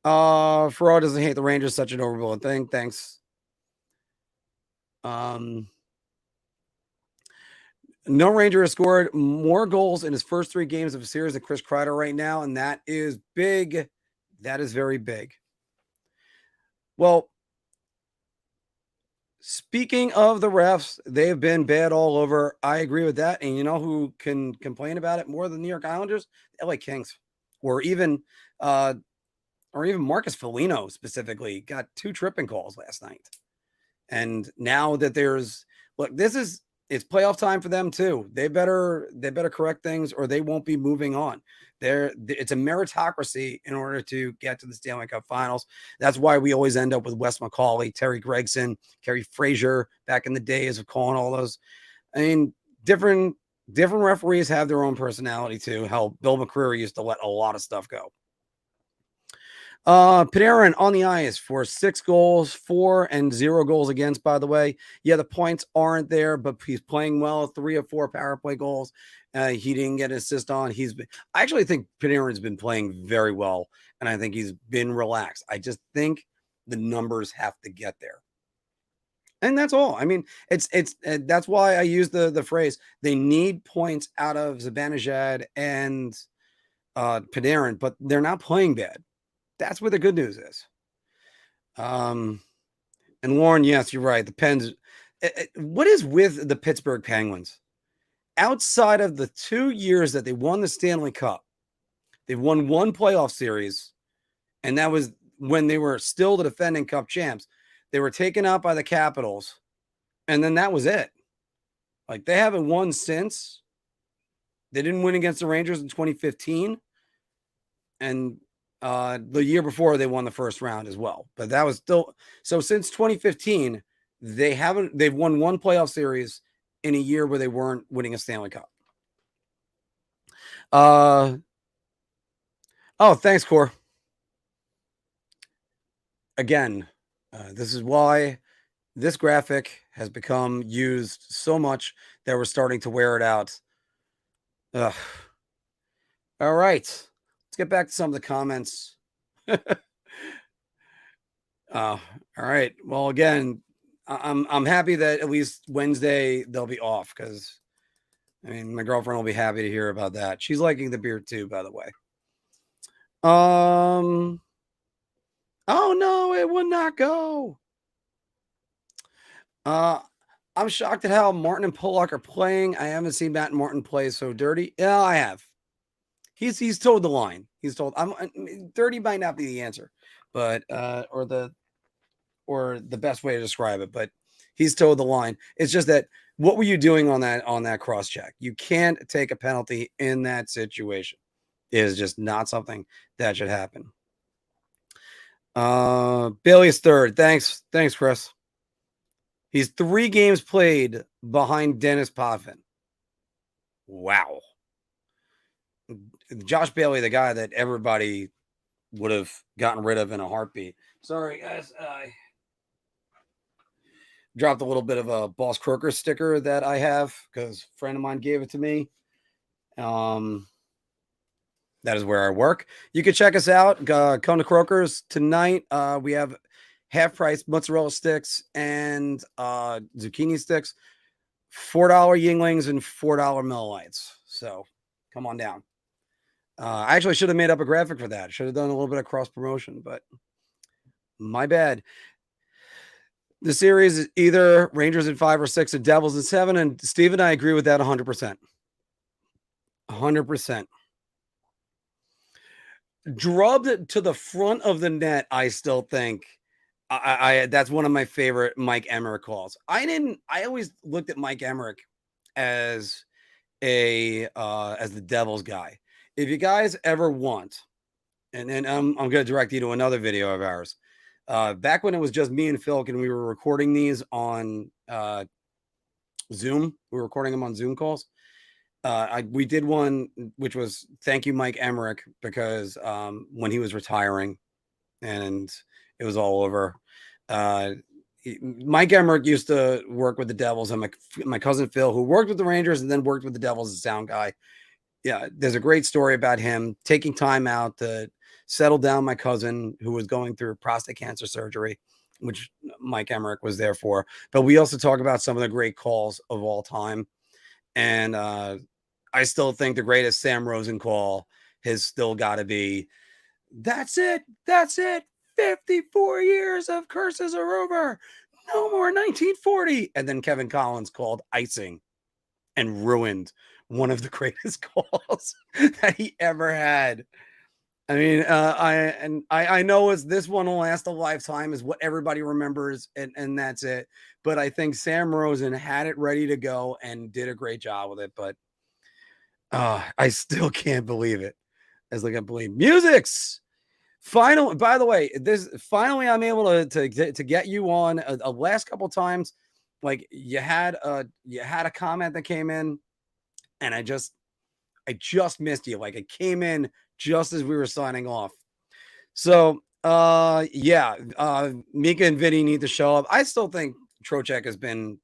Ferraro doesn't hate the Rangers, such an overblown thing. Thanks. No Ranger has scored more goals in his first 3 games of a series than Chris Kreider right now, and that is big. That is very big. Well, speaking of the refs, they've been bad all over. I agree with that. And you know who can complain about it more than the New York Islanders? The LA Kings. Or even Marcus Foligno specifically got 2 tripping calls last night. And now that it's playoff time for them too. They better correct things or they won't be moving on. It's a meritocracy in order to get to the Stanley Cup Finals. That's why we always end up with Wes McCauley, Terry Gregson, Kerry Frazier back in the days of calling all those. I mean, different referees have their own personality too. Hell, Bill McCreary used to let a lot of stuff go. Panarin on the ice for 6 goals, 4 and 0 goals against, by the way. Yeah, the points aren't there, but he's playing well. 3 of 4 power play goals. He didn't get an assist on. I actually think Panarin's been playing very well, and I think he's been relaxed. I just think the numbers have to get there. And that's all. I mean, it's that's why I use the phrase they need points out of Zibanejad and Panarin, but they're not playing bad. That's where the good news is. And Lauren, yes, you're right. The Pens. What is with the Pittsburgh Penguins? Outside of the 2 years that they won the Stanley Cup, they've won one playoff series, and that was when they were still the defending Cup champs. They were taken out by the Capitals, and then that was it. Like, they haven't won since. They didn't win against the Rangers in 2015, and the year before they won the first round as well. But that was still so since 2015, they've won one playoff series in a year where they weren't winning a Stanley Cup. Oh, thanks, Core. Again, this is why this graphic has become used so much that we're starting to wear it out. Ugh. All right. Let's get back to some of the comments. All right. Well, again, I'm happy that at least Wednesday they'll be off because, I mean, my girlfriend will be happy to hear about that. She's liking the beer too, by the way. Oh no, it would not go. I'm shocked at how Martin and Pollock are playing. I haven't seen Matt and Martin play so dirty. Yeah, I have. He's told the line. He's told. Dirty might not be the answer, but or the best way to describe it. But he's told the line. It's just that what were you doing on that cross check? You can't take a penalty in that situation. It is just not something that should happen. Bailey's third. Thanks, Chris. He's 3 games played behind Dennis Potvin. Wow. Josh Bailey, the guy that everybody would have gotten rid of in a heartbeat. Sorry, guys. I dropped a little bit of a Boss Croker sticker that I have because a friend of mine gave it to me. That is where I work. You can check us out. Come to Croker's tonight. We have half-price mozzarella sticks and zucchini sticks, $4 Yinglings and $4 Miller Lites. So come on down. I actually should have made up a graphic for that. Should have done a little bit of cross promotion, but my bad. The series is either Rangers in 5 or 6 and Devils in 7, and Steve and I agree with that 100%. 100%. Drubbed to the front of the net, I still think. I that's one of my favorite Mike Emmerich calls. I always looked at Mike Emmerich as the Devils guy. If you guys ever want, and then I'm going to direct you to another video of ours. Back when it was just me and Phil, and we were recording these on Zoom. We were recording them on Zoom calls. We did one, which was thank you, Mike Emmerich, because when he was retiring and it was all over. Mike Emmerich used to work with the Devils, and my cousin Phil, who worked with the Rangers and then worked with the Devils as a sound guy. Yeah, there's a great story about him taking time out to settle down my cousin who was going through prostate cancer surgery, which Mike Emmerich was there for. But we also talk about some of the great calls of all time. And I still think the greatest Sam Rosen call has still got to be, that's it. 54 years of curses are over. No more 1940. And then Kevin Collins called icing and ruined one of the greatest calls that he ever had. I mean, I know this one will last a lifetime is what everybody remembers, and that's it. But I think Sam Rosen had it ready to go and did a great job with it. But I still can't believe it. As I can't believe music's final. By the way, finally I'm able to get you on a last couple times. Like you had a comment that came in, and I just missed you. Like it came in just as we were signing off. So Mika and Vinny need to show up. I still think Trocheck has been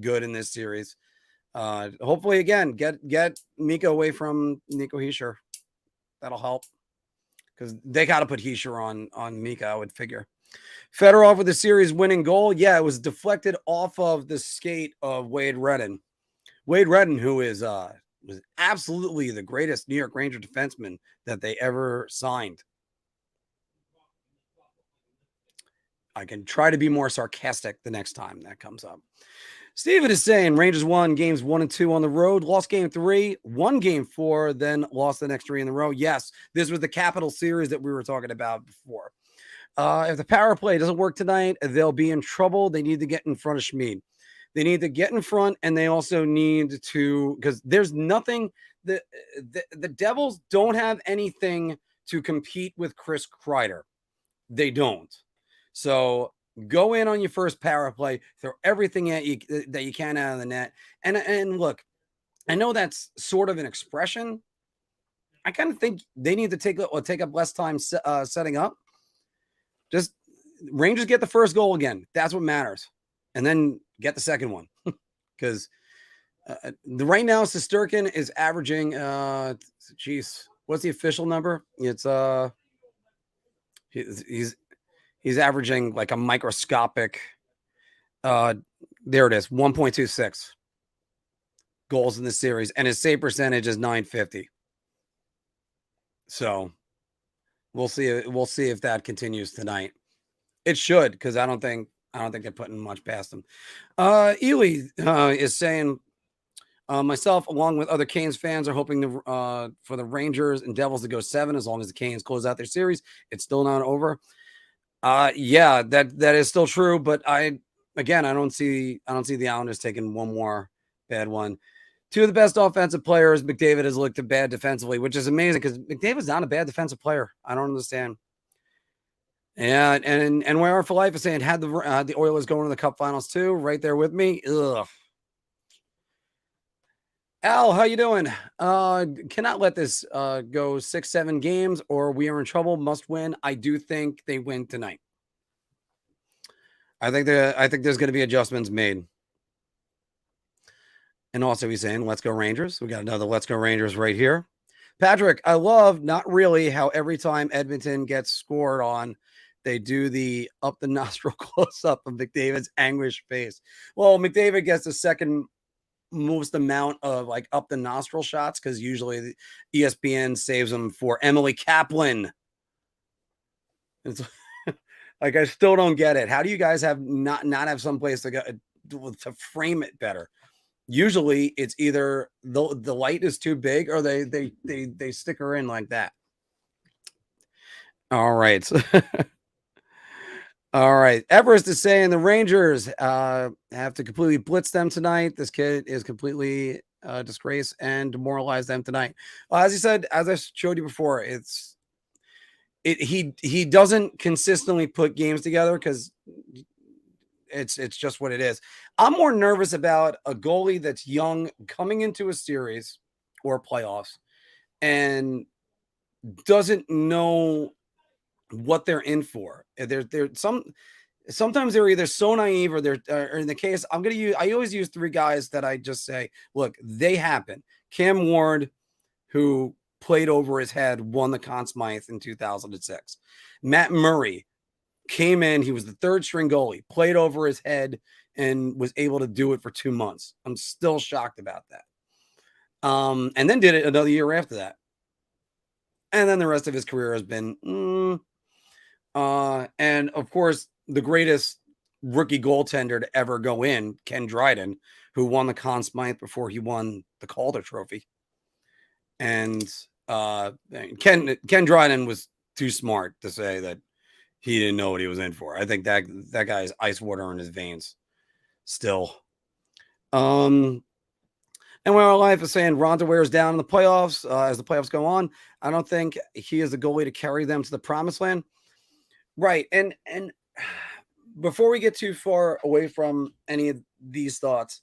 good in this series. Hopefully again, get Mika away from Nico Hischier. That'll help. because they got to put Heischer on Mika, I would figure. Fedorov with the series winning goal. Yeah, it was deflected off of the skate of Wade Redden. Wade Redden, who is was absolutely the greatest New York Ranger defenseman that they ever signed. I can try to be more sarcastic the next time that comes up. Steven is saying Rangers won games 1 and 2 on the road, lost game 3, won game 4, then lost the next 3 in a row. Yes, this was the Capital Series that we were talking about before. If the power play doesn't work tonight, they'll be in trouble. They need to get in front of Schmid. They need to get in front, and they also need to, because there's nothing, the Devils don't have anything to compete with Chris Kreider. They don't. So go in on your first power play, throw everything at you that you can out of the net. And look, I know that's sort of an expression. I kind of think they need to take up less time setting up. Just Rangers get the first goal again. That's what matters. And then get the second one. Because right now, Shesterkin is averaging, what's the official number? It's he's averaging like a microscopic, there it is, 1.26 goals in the series, and his save percentage is .950. So we'll see if that continues tonight. It should, because I don't think they're putting much past them. Ely is saying, myself, along with other Canes fans, are hoping for the Rangers and Devils to go 7 as long as the Canes close out their series. It's still not over. Yeah, that is still true, but I don't see the Islanders taking one more bad one. 2 of the best offensive players, McDavid has looked bad defensively, which is amazing because McDavid's not a bad defensive player. I don't understand. Yeah, and where for life is saying had the Oilers going to the Cup Finals too, right there with me. Ugh. Al, how you doing? Cannot let this go 6-7 games, or we are in trouble. Must win. I do think they win tonight. I think there's going to be adjustments made. And also he's saying, let's go Rangers. We got another let's go Rangers right here. Patrick, I love, not really, how every time Edmonton gets scored on, they do the up the nostril close-up of McDavid's anguished face. Well, McDavid gets the second most amount of like up the nostril shots because usually the ESPN saves them for Emily Kaplan. It's like, I still don't get it. How do you guys have not have some place to go to frame it better? Usually it's either the light is too big or they stick her in like that. All right. All right. Everest is saying the Rangers have to completely blitz them tonight. This kid is completely disgrace and demoralize them tonight. As you said, as I showed you before, he doesn't consistently put games together because it's just what it is. I'm more nervous about a goalie that's young coming into a series or playoffs and doesn't know what they're in for. Sometimes they're either so naive or or in the case I always use 3 guys that I just say, look, they happen. Cam Ward, who played over his head, won the Conn Smythe in 2006. Matt Murray came in, he was the 3rd string goalie, played over his head and was able to do it for 2 months. I'm still shocked about that. And then did it another year after that. And then the rest of his career has been and of course, the greatest rookie goaltender to ever go in, Ken Dryden, who won the Conn Smythe before he won the Calder Trophy. And Ken Dryden was too smart to say that he didn't know what he was in for. I think that guy is ice water in his veins still. And when our life is saying Ronda wears down in the playoffs, as the playoffs go on, I don't think he is the goalie to carry them to the promised land. Right. And before we get too far away from any of these thoughts,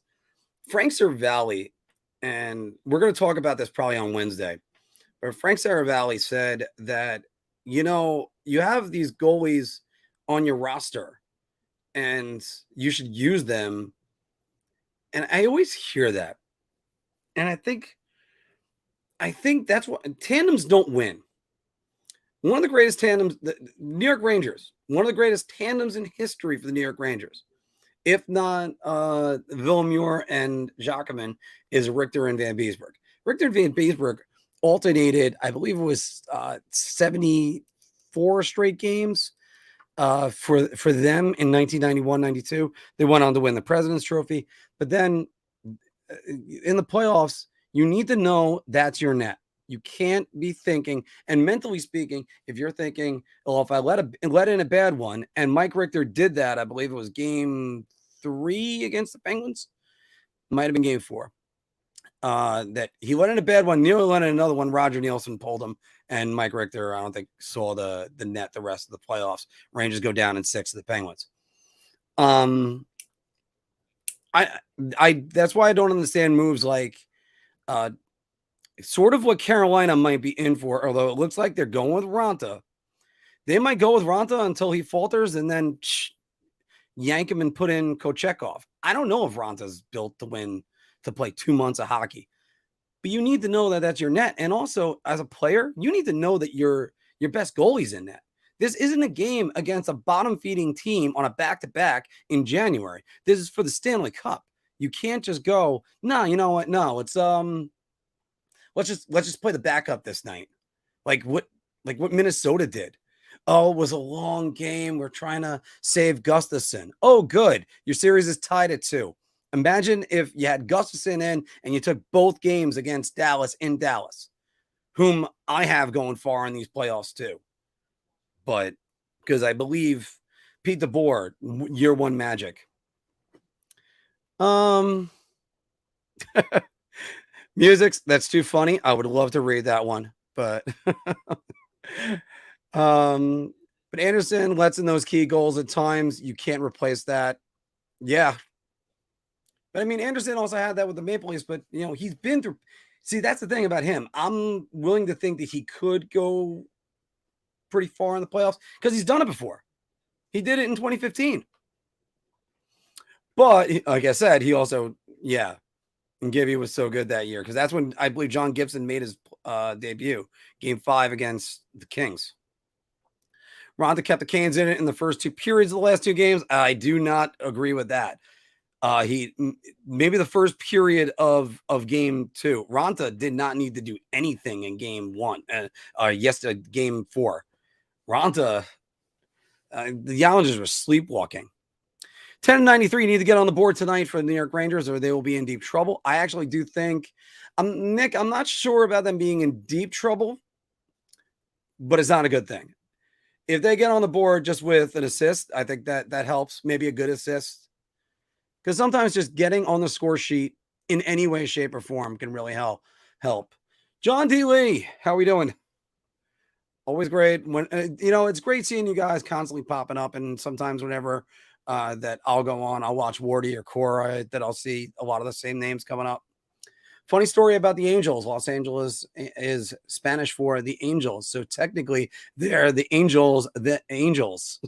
Frank Cervalli, and we're going to talk about this probably on Wednesday, but Frank Cervalli said that, you have these goalies on your roster and you should use them. And I always hear that. And I think that's what tandems don't win. one of the greatest tandems, the New York Rangers, one of the greatest tandems in history for the New York Rangers, if not Villemure and Jacquemin, is Richter and Van Beesbroek. Richter and Van Beesbroek alternated, I believe it was 74 straight games for them in 1991-92. They went on to win the President's Trophy. But then in the playoffs, you need to know that's your net. You can't be thinking, and mentally speaking, if you're thinking, well, if I let in a bad one, and Mike Richter did that, I believe it was game 3 against the Penguins, might have been game 4. That he let in a bad one, nearly let in another one. Roger Nielsen pulled him, and Mike Richter, I don't think, saw the net the rest of the playoffs. Rangers go down in 6 to the Penguins. I that's why I don't understand moves like sort of what Carolina might be in for, although it looks like they're going with Ronta. They might go with Ronta until he falters and then yank him and put in Kochekov. I don't know if Ronta's built to play 2 months of hockey, but you need to know that that's your net. And also, as a player, you need to know that your best goalie's in net. This isn't a game against a bottom-feeding team on a back-to-back in January. This is for the Stanley Cup. You can't just go, no, you know what? No, it's let's just play the backup this night. Like what Minnesota did. Oh, it was a long game. We're trying to save Gustafsson. Oh, good. Your series is tied at 2. Imagine if you had Gustafsson in and you took both games against Dallas in Dallas, whom I have going far in these playoffs too. But because I believe Pete DeBoer, year 1 magic. Music, that's too funny. I would love to read that one, but but Anderson lets in those key goals at times. You can't replace that. Yeah. But I mean, Anderson also had that with the Maple Leafs, but you know, he's been through. See, that's the thing about him. I'm willing to think that he could go pretty far in the playoffs because he's done it before. He did it in 2015. But like I said, he also, and Gibby was so good that year because that's when I believe John Gibson made his debut, game 5 against the Kings. Ronta kept the Canes in it in the first 2 periods of the last 2 games. I do not agree with that. He maybe the first period of game 2. Ronta did not need to do anything in game 1. Yesterday, game 4. Ronta, the Islanders were sleepwalking. 10-93 need to get on the board tonight for the New York Rangers or they will be in deep trouble. I actually do think, Nick, I'm not sure about them being in deep trouble, but it's not a good thing. If they get on the board just with an assist, I think that helps. Maybe a good assist. Because sometimes just getting on the score sheet in any way, shape, or form can really help. John D. Lee, how are we doing? Always great. When it's great seeing you guys constantly popping up, and sometimes whenever that I'll go on, I'll watch Wardy or Cora, that I'll see a lot of the same names coming up. Funny story about the Angels. Los Angeles is Spanish for the Angels. So technically they're the Angels, the Angels.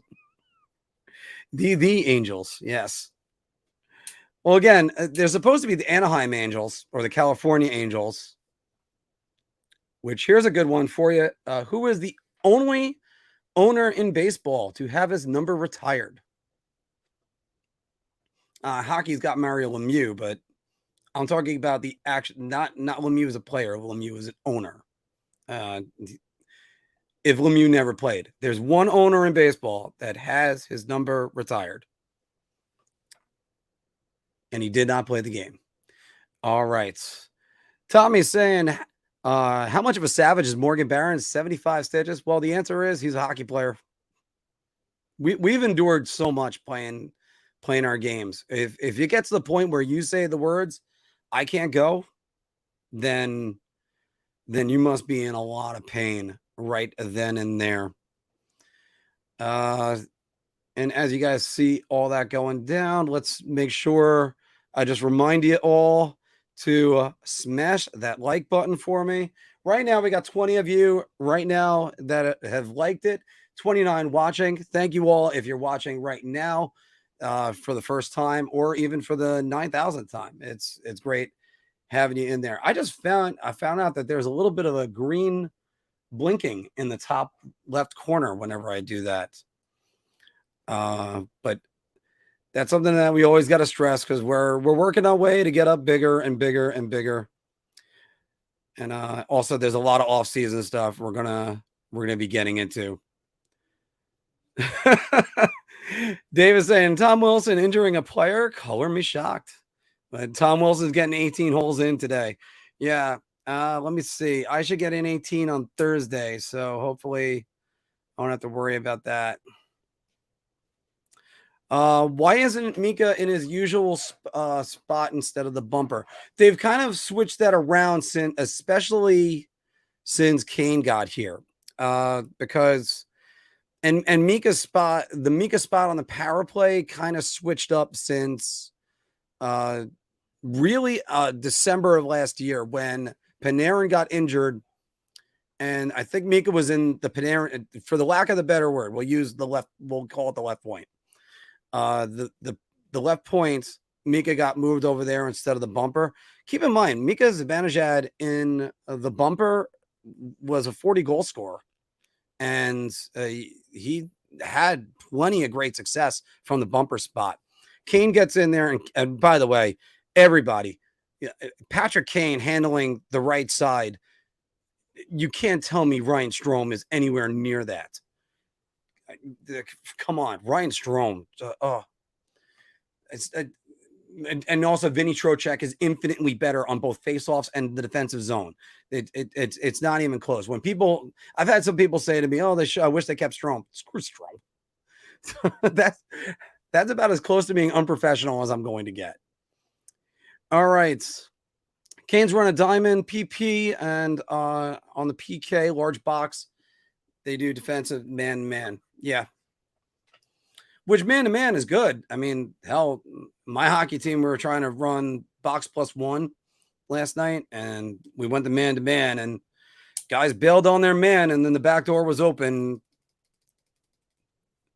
the Angels, yes. Well, again, they're supposed to be the Anaheim Angels or the California Angels, which here's a good one for you. Who is the only owner in baseball to have his number retired? Hockey's got Mario Lemieux, but I'm talking about the action, not Lemieux as a player, Lemieux as an owner. If Lemieux never played, there's one owner in baseball that has his number retired. And he did not play the game. All right. Tommy's saying, how much of a savage is Morgan Barron? 75 stitches? Well, the answer is he's a hockey player. We've endured so much playing our games. If it gets to the point where you say the words, I can't go, then you must be in a lot of pain right then and there. And as you guys see all that going down, let's make sure I just remind you all to smash that like button for me. Right now, we got 20 of you right now that have liked it, 29 watching. Thank you all if you're watching right now for the first time or even for the 9,000th time. It's great having you in there. I found out that there's a little bit of a green blinking in the top left corner whenever I do that. But that's something that we always got to stress because we're working our way to get up bigger and bigger and bigger. And also, there's a lot of off-season stuff we're gonna be getting into. Dave is saying Tom Wilson injuring a player, color me shocked. But Tom Wilson's getting 18 holes in today. Yeah. Let me see. I should get in 18 on Thursday, so hopefully I won't have to worry about that. Why isn't Mika in his usual spot instead of the bumper? They've kind of switched that around especially since Kane got here. Because and Mika's spot, the Mika spot on the power play kind of switched up since really December of last year when Panarin got injured. And I think Mika was in the Panarin, for the lack of the better word, we'll call it the left point. The left point, Mika got moved over there instead of the bumper. Keep in mind, Mika's Zibanejad in the bumper was a 40 goal scorer. And he had plenty of great success from the bumper spot. Kane gets in there. And by the way, everybody, Patrick Kane handling the right side. You can't tell me Ryan Strome is anywhere near that. Come on, Ryan Strome. And also Vinny Trocheck is infinitely better on both faceoffs and the defensive zone. It's not even close. When I've had some people say to me, "Oh, I wish they kept Strome." Screw Strome. That's about as close to being unprofessional as I'm going to get. All right. Canes run a diamond PP, and on the PK large box, they do defensive man-to-man. Yeah. Which man-to-man is good. I mean, hell, my hockey team, we were trying to run box +1 last night, and we went to man-to-man, and guys bailed on their man, and then the back door was open.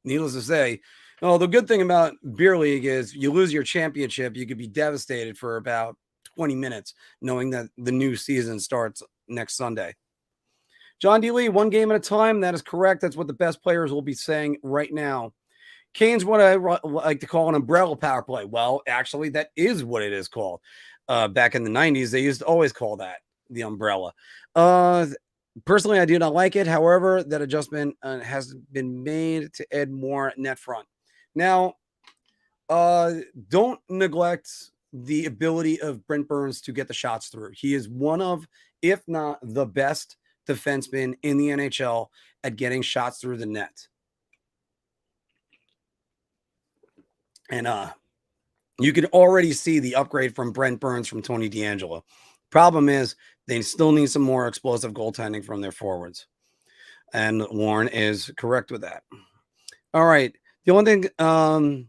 Needless to say, the good thing about beer league is you lose your championship, you could be devastated for about 20 minutes knowing that the new season starts next Sunday. John D. Lee, one game at a time. That is correct. That's what the best players will be saying right now. Kane's what I like to call an umbrella power play. Well, actually, that is what it is called. Back in the 90s, they used to always call that the umbrella. Personally, I do not like it. However, that adjustment has been made to add more net front. Now, don't neglect the ability of Brent Burns to get the shots through. He is one of, if not the best defenseman in the NHL at getting shots through the net. And you can already see the upgrade from Brent Burns from Tony DeAngelo. Problem is they still need some more explosive goaltending from their forwards. And Warren is correct with that. All right. The only thing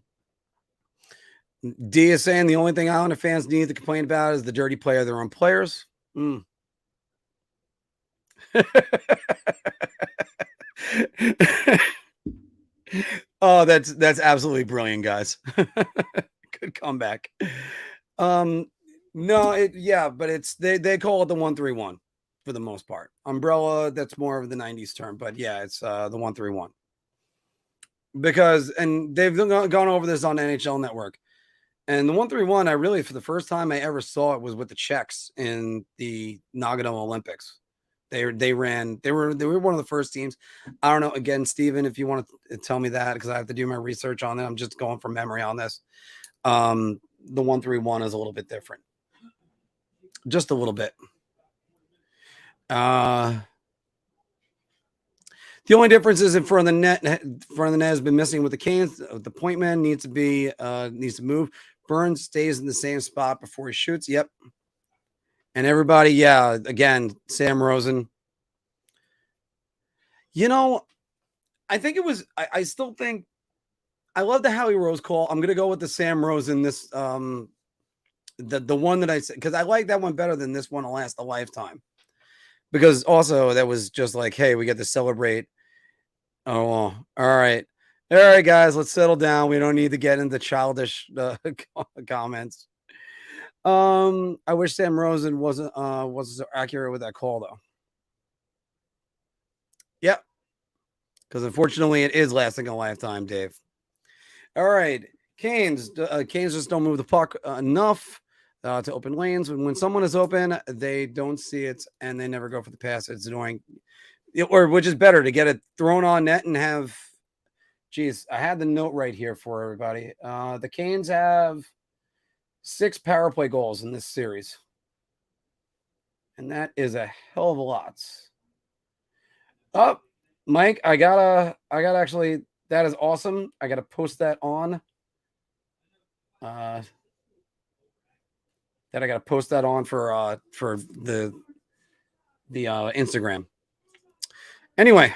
D is saying the only thing Islander fans need to complain about is the dirty play of their own players. Oh, that's absolutely brilliant, guys. Good comeback. No, but it's they call it the 1-3-1 for the most part. Umbrella, that's more of the 90s term, but yeah, it's the 1-3-1. Because and they've gone over this on NHL Network. And the 1-3-1, I really, for the first time I ever saw it was with the Czechs in the Nagano Olympics. They were one of the first teams. I don't know. Again, Steven, if you want to tell me that, because I have to do my research on it. I'm just going from memory on this. The 1-3-1 is a little bit different. Just a little bit. The only difference is in front of the net. Front of the net has been missing with the Canes. The point man needs to move. Burns stays in the same spot before he shoots. Yep. And everybody, yeah, again, Sam Rosen. I think it was, I still think, I love the Howie Rose call. I'm going to go with the Sam Rosen, this, the one that I said, because I like that one better than this one will last a lifetime. Because also that was just like, hey, we get to celebrate. Oh, all right. All right, guys, let's settle down. We don't need to get into childish comments. I wish Sam Rosen wasn't so accurate with that call, though. Because unfortunately, it is lasting a lifetime, Dave. All right. Canes just don't move the puck enough to open lanes. When someone is open, they don't see it and they never go for the pass. It's annoying. Or which is better, to get it thrown on net and have. Geez, I had the note right here for everybody. The Canes have 6 power play goals in this series, and that is a hell of a lot. Oh, Mike, I gotta actually. That is awesome. I gotta post that on. That I gotta post that on for the Instagram. Anyway,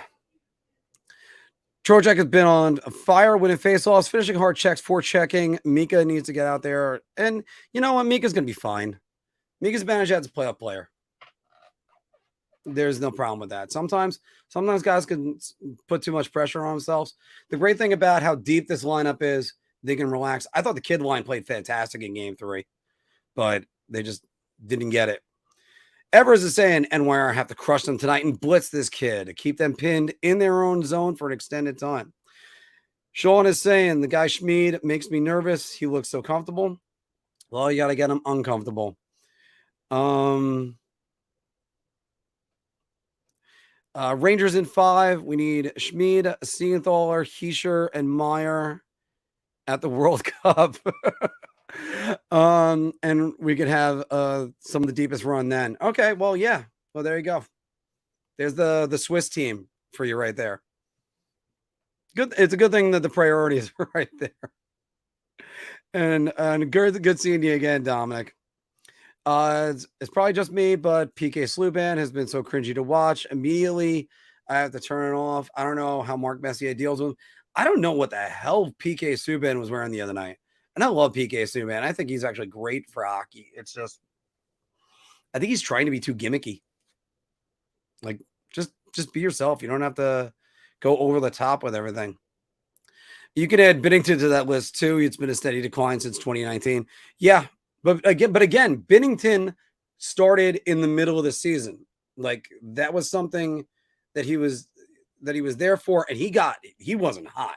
Trocheck has been on fire, winning faceoffs, finishing hard checks, forechecking. Mika needs to get out there, and you know what? Mika's gonna be fine. Mika's managed as a playoff player. There's no problem with that. Sometimes guys can put too much pressure on themselves. The great thing about how deep this lineup is, they can relax. I thought the kid line played fantastic in Game 3, but they just didn't get it. Evers is saying NYR have to crush them tonight and blitz this kid, keep them pinned in their own zone for an extended time. Sean is saying the guy Schmid makes me nervous. He looks so comfortable. Well, you got to get him uncomfortable. Rangers in 5. We need Schmid, Siegenthaler, Heischer, and Meyer at the World Cup. And we could have some of the deepest run then. Okay, well, yeah. Well, there you go. There's the Swiss team for you right there. Good. It's a good thing that the priorities are right there. And good seeing you again, Dominic. It's probably just me, but PK Sluban has been so cringy to watch. Immediately, I have to turn it off. I don't know how Marc Messier deals with him. I don't know what the hell PK Subban was wearing the other night. And I love PK Subban. I think he's actually great for hockey. It's just, I think he's trying to be too gimmicky. Like, just be yourself. You don't have to go over the top with everything. You could add Binnington to that list too. It's been a steady decline since 2019. Yeah, but again, Binnington started in the middle of the season. Like, that was something that he was there for, and he wasn't hot.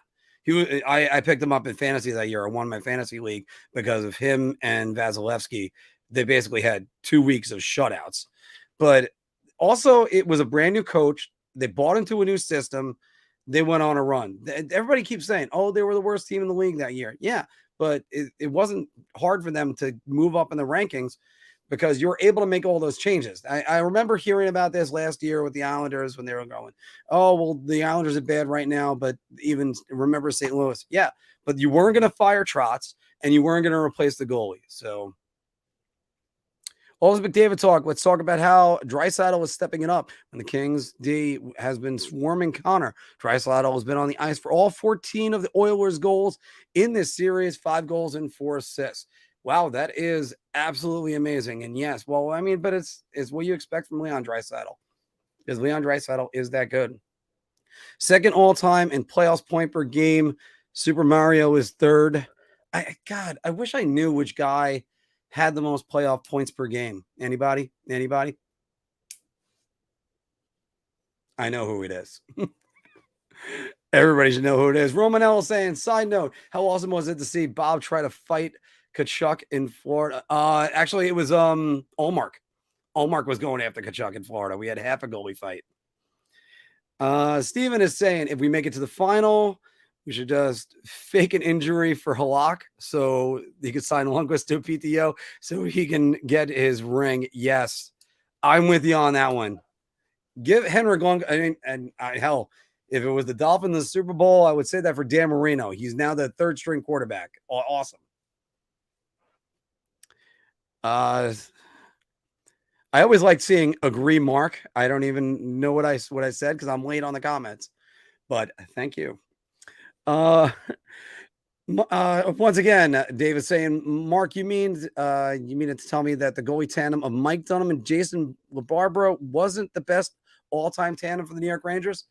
I picked him up in fantasy that year. I won my fantasy league because of him and Vasilevsky. They basically had 2 weeks of shutouts. But also, it was a brand new coach. They bought into a new system. They went on a run. Everybody keeps saying, oh, they were the worst team in the league that year. Yeah, but it wasn't hard for them to move up in the rankings because you were able to make all those changes. I remember hearing about this last year with the Islanders when they were going, oh, well, the Islanders are bad right now, but even remember St. Louis. Yeah, but you weren't going to fire Trotz and you weren't going to replace the goalie. So Elizabeth McDavid talk. Let's talk about how Draisaitl is stepping it up when the Kings D has been swarming Connor. Draisaitl has been on the ice for all 14 of the Oilers' goals in this series, 5 goals and 4 assists. Wow, that is absolutely amazing. And yes, well, I mean, but it's what you expect from Leon Draisaitl, because Leon Draisaitl is that good. Second all-time in playoffs point per game. Super Mario is third. I wish I knew which guy had the most playoff points per game. Anybody? I know who it is. Everybody should know who it is. Roman L saying, side note, how awesome was it to see Bob try to fight Kachuk in Florida? Actually, it was Allmark. Allmark was going after Kachuk in Florida. We had half a goalie fight. Steven is saying, if we make it to the final, we should just fake an injury for Halak so he could sign Lundqvist to a PTO so he can get his ring. Yes, I'm with you on that one. Give Henrik Lundqvist, hell, if it was the Dolphins in the Super Bowl, I would say that for Dan Marino. He's now the third string quarterback. Awesome. I always like seeing agree Mark. I don't even know what I said because I'm late on the comments, but thank you. Once again, Dave is saying, Mark, you mean it to tell me that the goalie tandem of Mike Dunham and Jason LaBarbera wasn't the best all-time tandem for the New York Rangers?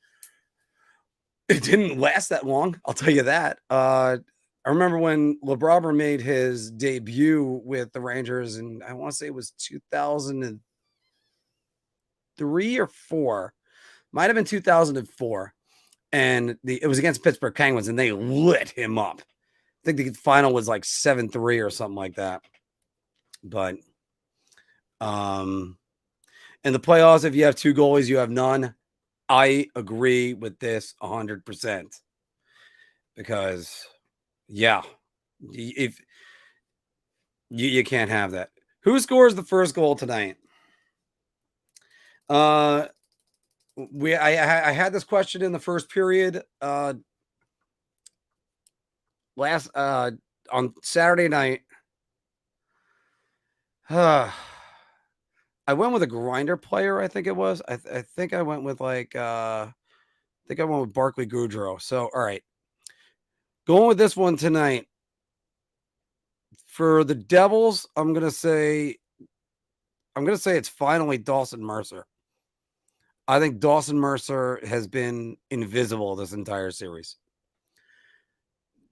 It didn't last that long, I'll tell you that. I remember when LaBarbera made his debut with the Rangers, and I want to say it was 2003 or 4. Might have been 2004. and it was against Pittsburgh Penguins, and they lit him up. I think the final was like 7-3 or something like that. But in the playoffs, if you have 2 goalies, you have none. I agree with this 100% because, yeah, if you can't have that. Who scores the first goal tonight? I had this question in the first period last on Saturday night. I went with a grinder player, I think it was. I think I went with Barclay Goodrow. So, all right. Going with this one tonight. For the Devils, I'm gonna say it's finally Dawson Mercer. I think Dawson Mercer has been invisible this entire series.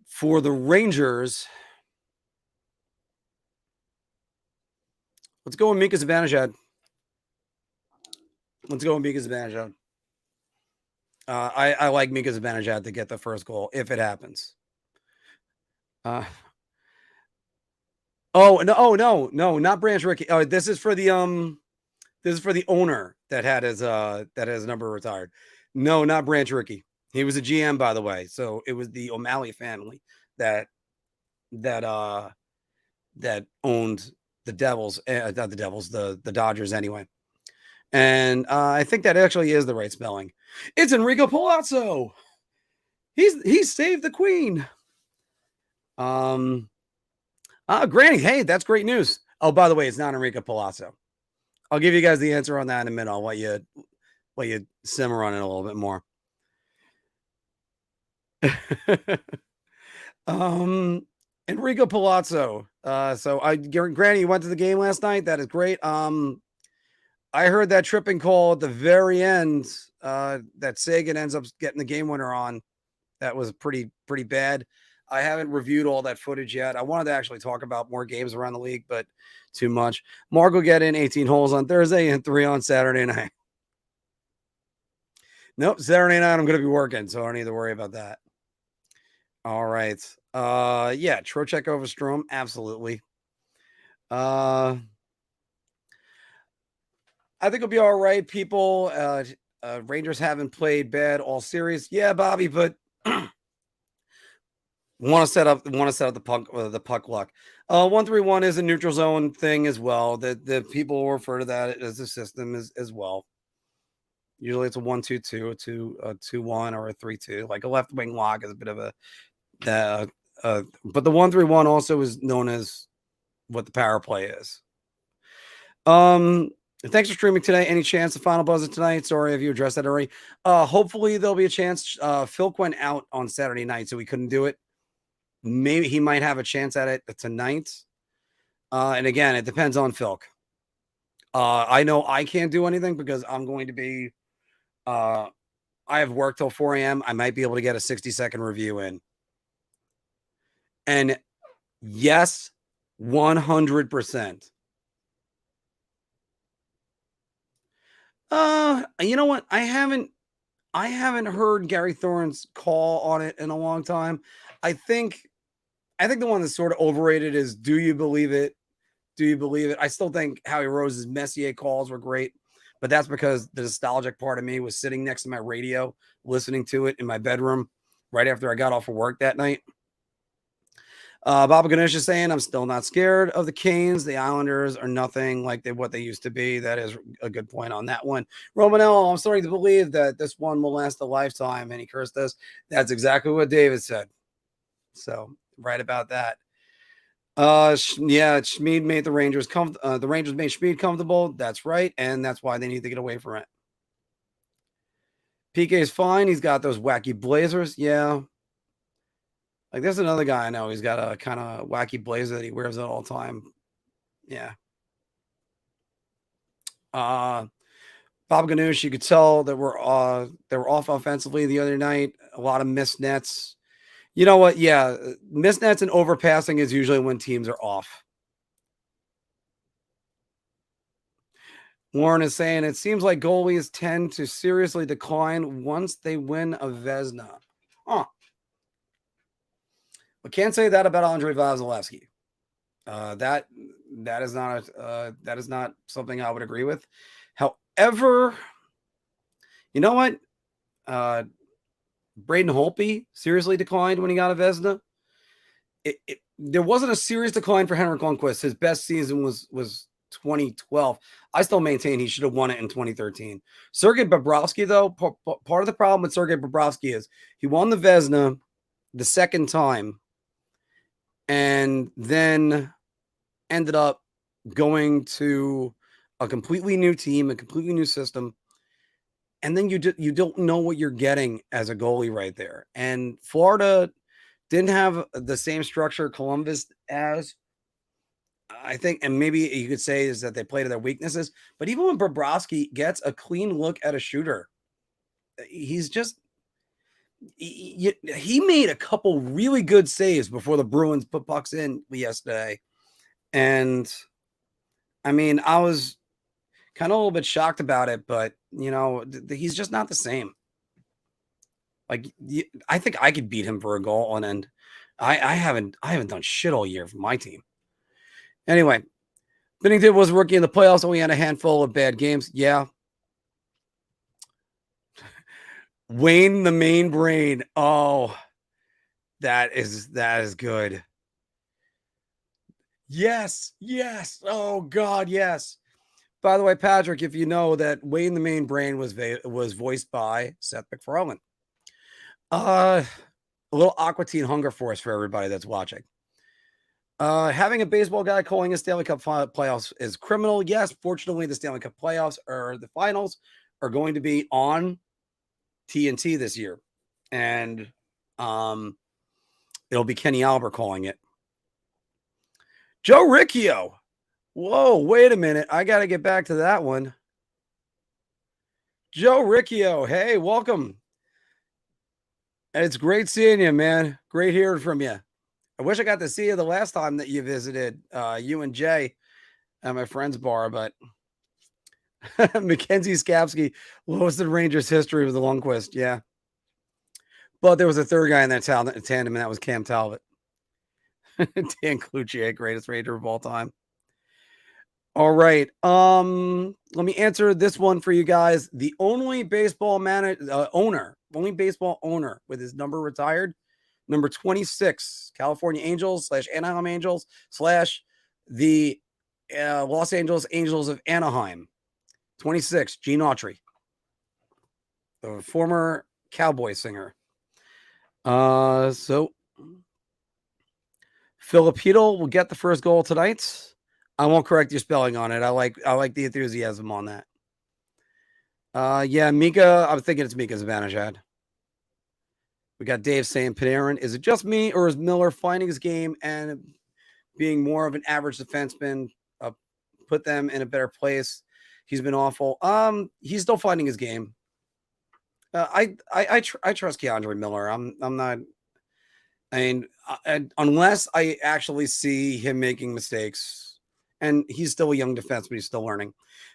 For the Rangers, let's go with Mika Zibanejad. I like Mika Zibanejad to get the first goal if it happens. No, not Branch Rickey. Oh, this is for the owner that had his number retired. No, not Branch Rickey. He was a GM, by the way. So it was the O'Malley family that owned the Devils, not the Devils, the Dodgers anyway. And I think that actually is the right spelling. It's Enrico Palazzo. He's saved the Queen. Granny, hey, that's great news. Oh, by the way, it's not Enrico Palazzo. I'll give you guys the answer on that in a minute. I'll let you simmer on it a little bit more. Enrico Palazzo. Granny, you went to the game last night. That is great. I heard that tripping call at the very end that Sagan ends up getting the game winner on. That was pretty bad. I haven't reviewed all that footage yet. I wanted to actually talk about more games around the league, but too much. Marc will get in 18 holes on Thursday and 3 on Saturday night. Nope, Saturday night I'm going to be working, so I don't need to worry about that. All right. Yeah, Trocheck over Strome, absolutely. I think it'll be all right, people. Rangers haven't played bad all series. Yeah, Bobby, but want to set up the puck luck. 1-3-1 is a neutral zone thing as well. The people will refer to that as a system as well. Usually it's a 1-2-2, a 2-1, or a 3-2. Like a left wing lock is a bit of a but the 1-3-1 also is known as what the power play is. Thanks for streaming today. Any chance the final buzzer tonight? Sorry if you addressed that already. Hopefully there'll be a chance. Phil went out on Saturday night, so we couldn't do it. Maybe he might have a chance at it tonight. And again, it depends on Phil. I know I can't do anything because I'm going to be I have work till 4 a.m. I might be able to get a 60-second review in. And yes, 100%. You know what? I haven't heard Gary Thorne's call on it in a long time. I think the one that's sort of overrated is Do You Believe It? Do you believe it? I still think Howie Rose's Messier calls were great, but that's because the nostalgic part of me was sitting next to my radio, listening to it in my bedroom right after I got off of work that night. Baba Ganesh is saying, I'm still not scared of the Canes. The Islanders are nothing like what they used to be. That is a good point on that one. Romanello, I'm starting to believe that this one will last a lifetime. And he cursed us. That's exactly what David said. So right about that. Yeah, Schmid made the Rangers the Rangers made Schmid comfortable. That's right. And that's why they need to get away from it. PK is fine. He's got those wacky blazers. Yeah. Like, there's another guy I know. He's got a kind of wacky blazer that he wears at all time. Yeah. Bob Ganoush, you could tell that they were off offensively the other night. A lot of missed nets. You know what? Yeah, missed nets and overpassing is usually when teams are off. Warren is saying it seems like goalies tend to seriously decline once they win a Vezina. Huh. I can't say that about Andrei Vasilevsky. That is not something I would agree with. However, you know what? Braden Holtby seriously declined when he got a Vezina. There wasn't a serious decline for Henrik Lundqvist. His best season was 2012. I still maintain he should have won it in 2013. Sergei Bobrovsky, though, part of the problem with Sergei Bobrovsky is he won the Vezina the second time and then ended up going to a completely new team, a completely new system. And then you don't know what you're getting as a goalie right there. And Florida didn't have the same structure Columbus as, I think, and maybe you could say is that they play to their weaknesses. But even when Bobrovsky gets a clean look at a shooter, he's just he made a couple really good saves before the Bruins put pucks in yesterday. And I mean, I was kind of a little bit shocked about it, but he's just not the same. Like, I think I could beat him for a goal, and I haven't done shit all year for my team. Anyway, Binnington was rookie in the playoffs, only had a handful of bad games. Yeah. Wayne the main brain. Oh, that is good. Yes. Oh God, yes. By the way, Patrick, if you know that Wayne the main brain was voiced by Seth MacFarlane. A little Aqua Teen Hunger Force for everybody that's watching. Having a baseball guy calling a Stanley Cup playoffs is criminal. Yes, fortunately, the Stanley Cup playoffs or the finals are going to be on TNT this year, and it'll be Kenny Albert calling it. Joe Ricchio. Whoa, wait a minute. I got to get back to that one. Joe Ricchio. Hey, welcome. It's great seeing you, man. Great hearing from you. I wish I got to see you the last time that you visited, you and Jay at my friend's bar, but Mackenzie Skapsky, lowest in Rangers history with the Lundqvist. Yeah. But there was a third guy in that tandem, and that was Cam Talbot. Dan Cloutier, greatest Ranger of all time. All right. Let me answer this one for you guys. The only baseball owner with his number retired, number 26, California Angels / Anaheim Angels / the Los Angeles Angels of Anaheim. 26, Gene Autry, the former Cowboy singer. So Filipino will get the first goal tonight. I won't correct your spelling on it. I like the enthusiasm on that. Yeah, Mika. I'm thinking it's Mika Zibanejad. We got Dave saying Panarin. Is it just me, or is Miller finding his game and being more of an average defenseman? Put them in a better place. He's been awful. He's still finding his game. I trust Keandre Miller. I'm not. I mean, unless I actually see him making mistakes, and he's still a young defenseman, he's still learning.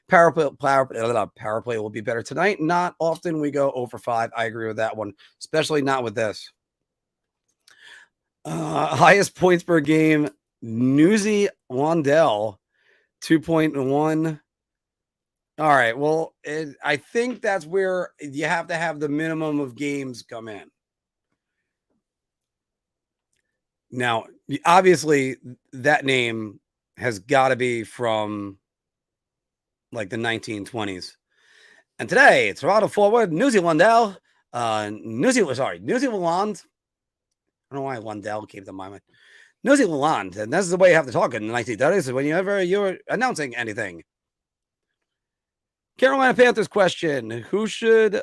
Power play will be better tonight. Not often we go 0 for 5. I agree with that one, especially not with this. Highest points per game, Newsy Lundell, 2.1. All right. Well, I think that's where you have to have the minimum of games come in. Now, obviously, that name has got to be from like the 1920s. And today, Toronto forward, New Zealand. New Zealand. I don't know why Lundell came to my mind. New Zealand. And that's the way you have to talk in the 1930s whenever you're announcing anything. Carolina Panthers question. Who should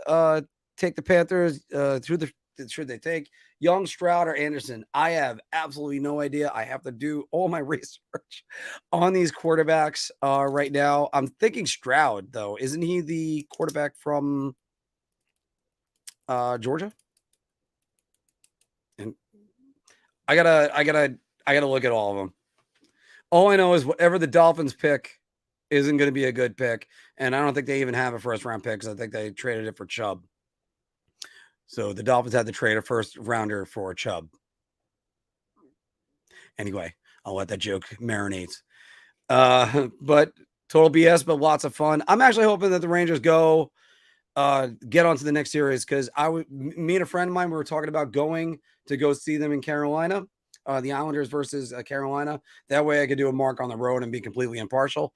take the Panthers should they take Young, Stroud, or Anderson? I have absolutely no idea. I have to do all my research on these quarterbacks right now. I'm thinking Stroud, though. Isn't he the quarterback from Georgia? And I gotta look at all of them. All I know is whatever the Dolphins pick, isn't going to be a good pick. And I don't think they even have a first-round pick because I think they traded it for Chubb. So the Dolphins had to trade a first-rounder for Chubb. Anyway, I'll let that joke marinate. But total BS, but lots of fun. I'm actually hoping that the Rangers go get on to the next series because me and a friend of mine, we were talking about going to go see them in Carolina, the Islanders versus Carolina. That way I could do a Marc on the road and be completely impartial.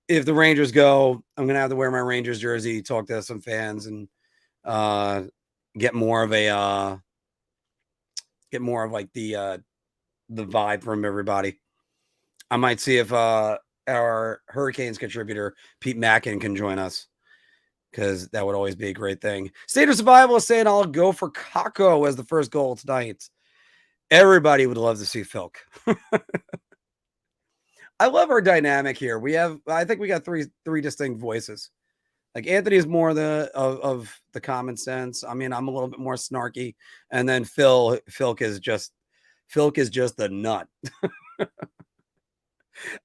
If the Rangers go, I'm going to have to wear my Rangers jersey, talk to some fans, and get more of like the vibe from everybody. I might see if our Hurricanes contributor, Pete Mackin, can join us because that would always be a great thing. State of Survival is saying I'll go for Kako as the first goal tonight. Everybody would love to see Filk. I love our dynamic here. I think we got three distinct voices. Like Anthony is more of the common sense. I mean, I'm a little bit more snarky, and then Filk is just the nut.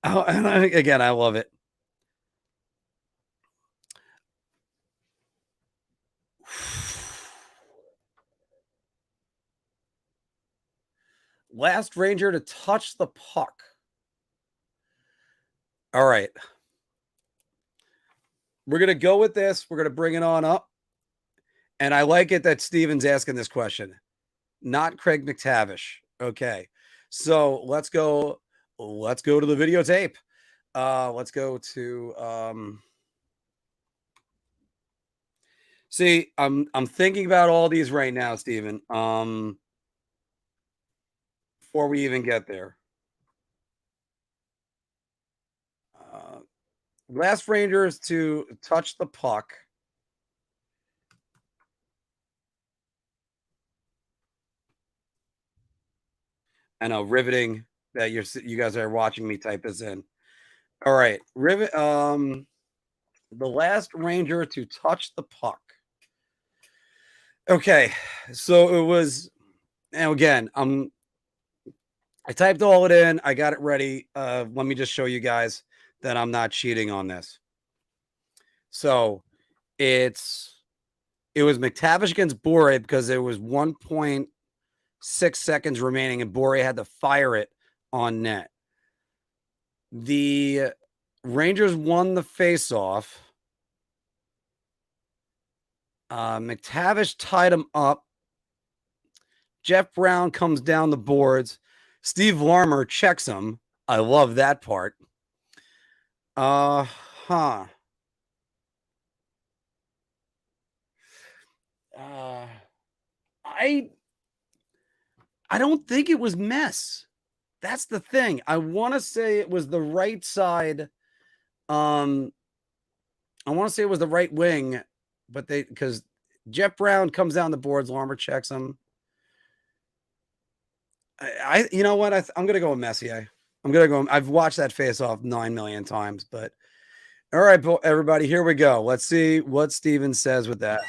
Again, I love it. Last Ranger to touch the puck. All right. We're going to go with this. We're going to bring it on up. And I like it that Steven's asking this question. Not Craig McTavish. Okay. So let's go to the videotape. Let's go to see, I'm thinking about all these right now, Steven. Before we even get there. Last Rangers to touch the puck. I know, riveting that you guys are watching me type this in. All right, the last Ranger to touch the puck. Okay, so it was, and again, I typed all it in. I got it ready. Let me just show you guys that I'm not cheating on this. So it was McTavish against Bore because there was 1.6 seconds remaining and Bore had to fire it on net. The Rangers won the faceoff. McTavish tied him up. Jeff Brown comes down the boards. Steve Larmer checks him. I love that part. I don't think it was mess. That's the thing. I want to say it was the right side. I want to say it was the right wing, but because Jeff Brown comes down the boards, Larmer checks him. You know what? I'm gonna go with Messier. I'm gonna go. I've watched that face off 9 million times, but all right, everybody, here we go. Let's see what Steven says with that.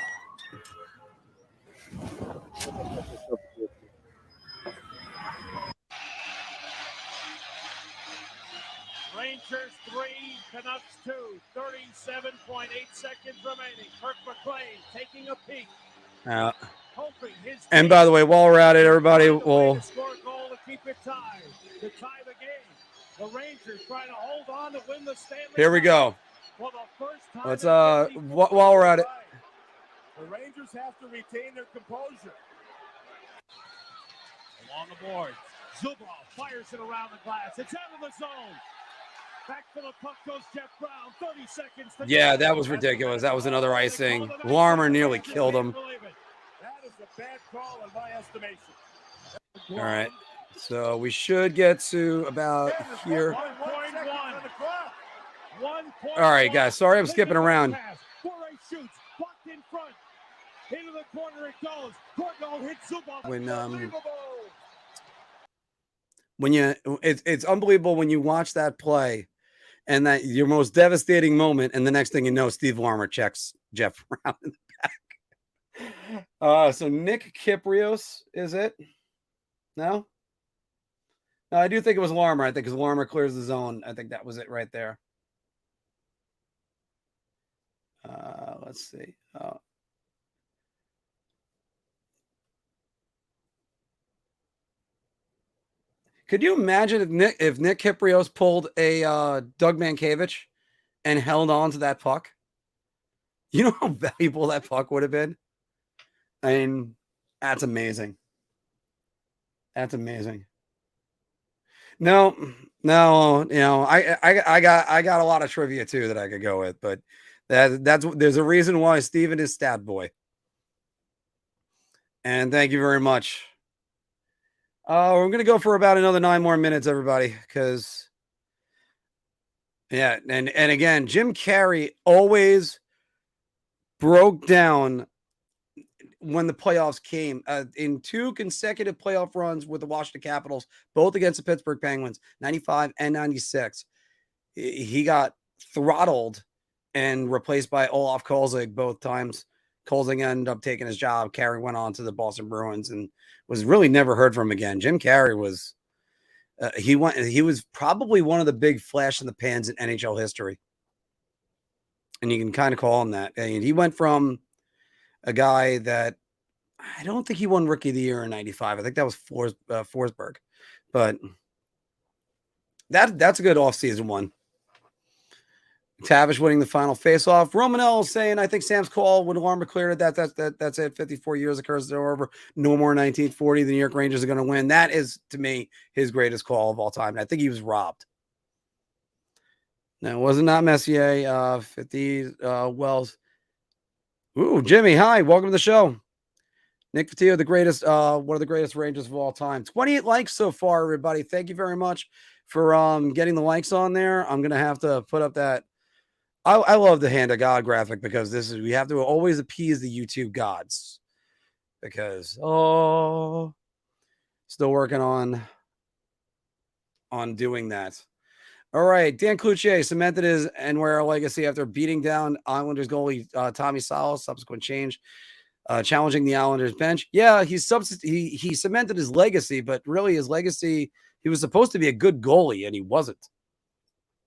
Rangers 3, Canucks 2, 37.8 seconds remaining. Kirk McLean taking a peek. And by the way, while we're at it, everybody will score a goal to keep it tied, to tie the game. The Rangers trying to hold on to win the Stanley Cup. Here we go. For the first time. Let's while we're at it. The Rangers have to retain their composure. Along the board, Zubov fires it around the glass. It's out of the zone. Back for the puck goes Jeff Brown. 30 seconds to yeah, that was ridiculous. That was another icing. Larmer nearly killed him. That is a bad call in my estimation. All right. So we should get to about here. 1.1. All right, guys. Sorry I'm skipping around. Shoots, blocked in front. Into the corner it goes. Corgo hits Zubov. When it's unbelievable when you watch that play and that your most devastating moment, and the next thing you know, Steve Larmer checks Jeff Brown in the back. So Nick Kyprios, is it? No, I do think it was Larmer. I think because Larmer clears the zone. I think that was it right there. Let's see. Could you imagine if Nick Kypreos pulled a Doug Mankiewicz and held on to that puck? You know how valuable that puck would have been? I mean, that's amazing. That's amazing. No, I got a lot of trivia too that I could go with, but there's a reason why Steven is stat boy. And thank you very much. We're gonna go for about another 9 more minutes, everybody, because yeah, and again, Jim Carrey always broke down when the playoffs came in 2 consecutive playoff runs with the Washington Capitals, both against the Pittsburgh Penguins, 95 and 96. He got throttled and replaced by Olaf Kolzig both times. Kolzig ended up taking his job. Carey went on to the Boston Bruins and was really never heard from again. Jim Carrey was he was probably one of the big flash in the pans in NHL history. And you can kind of call him that. And he went from a guy that I don't think he won Rookie of the Year in 95. I think that was Forsberg. But that's a good offseason one. Tavish winning the final faceoff. Romanell saying, I think Sam's call when Alarm cleared that's it. 54 years occurs, they're over. No more 1940. The New York Rangers are going to win. That is, to me, his greatest call of all time. And I think he was robbed. No, it wasn't not Messier. 50 Wells. Ooh, Jimmy, hi. Welcome to the show. Nick Fatio, the greatest, one of the greatest Rangers of all time. 28 likes so far, everybody. Thank you very much for getting the likes on there. I'm going to have to put up that. I love the hand of God graphic because we have to always appease the YouTube gods because, still working on doing that. All right. Dan Cloutier cemented his NWR legacy after beating down Islanders goalie Tommy Salas, subsequent change. Challenging the Islanders bench. Yeah, he cemented his legacy, but really his legacy, he was supposed to be a good goalie and he wasn't.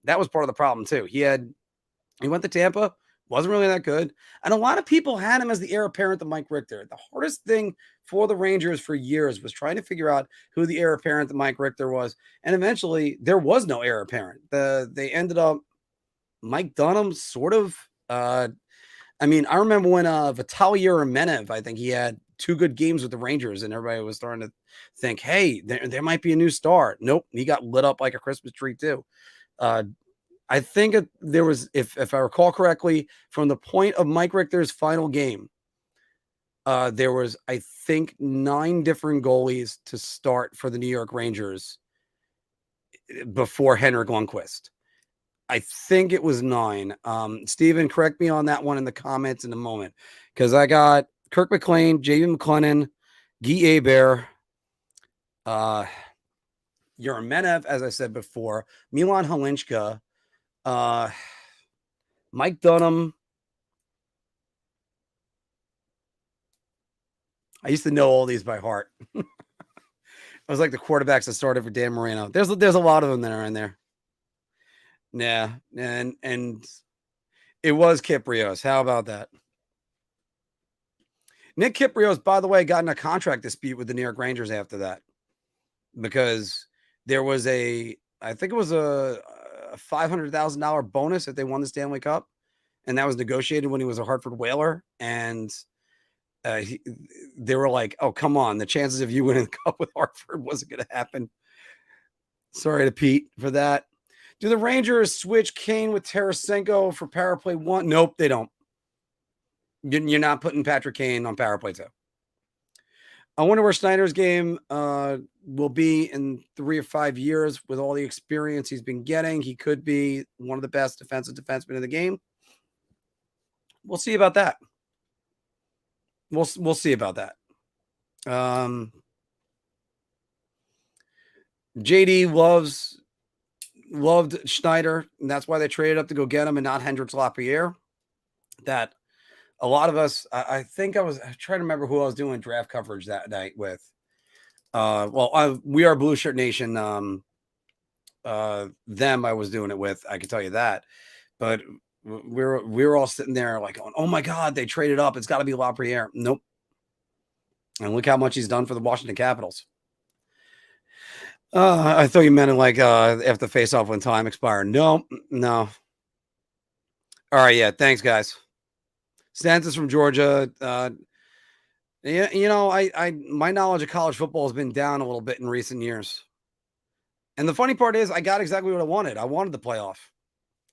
That was part of the problem too. He went to Tampa, wasn't really that good. And a lot of people had him as the heir apparent to Mike Richter. The hardest thing for the Rangers for years was trying to figure out who the heir apparent to Mike Richter was. And eventually there was no heir apparent. They ended up Mike Dunham sort of I mean, I remember when Vitaly Yeremeyev, I think he had 2 good games with the Rangers, and everybody was starting to think, hey, there might be a new star. Nope, he got lit up like a Christmas tree too. I think there was, if I recall correctly, from the point of Mike Richter's final game, there was, I think, 9 different goalies to start for the New York Rangers before Henrik Lundqvist. I think it was 9. Steven, correct me on that one in the comments in a moment, because I got Kirk McLean, J.V. McLennan, Guy Hebert, Yeremeyev, as I said before, Milan Halinchka, Mike Dunham. I used to know all these by heart. I was like the quarterbacks that started for Dan Marino. There's a lot of them that are in there. Yeah, and it was Kypreos. How about that? Nick Kypreos, by the way, got in a contract dispute with the New York Rangers after that because there was I think it was a $500,000 bonus if they won the Stanley Cup, and that was negotiated when he was a Hartford Whaler, and they were like, "Oh, come on, the chances of you winning the Cup with Hartford wasn't going to happen." Sorry to Pete for that. Do the Rangers switch Kane with Tarasenko for power play 1? Nope, they don't. You're not putting Patrick Kane on power play 2. I wonder where Schneider's game will be in 3 or 5 years with all the experience he's been getting. He could be one of the best defensive defensemen in the game. We'll see about that. We'll see about that. JD loved Schneider, and that's why they traded up to go get him and not Hendrix Lapierre. That a lot of us, I think I was trying to remember who I was doing draft coverage that night with. We are Blue Shirt Nation. Them I was doing it with, I can tell you that. But We were all sitting there like, going, oh my God, they traded up. It's got to be LaPierre. Nope. And look how much he's done for the Washington Capitals. I thought you meant it like after the face-off when time expired. No. All right, yeah. Thanks, guys. Stantis from Georgia. Yeah, you know, my knowledge of college football has been down a little bit in recent years. And the funny part is I got exactly what I wanted. I wanted the playoff.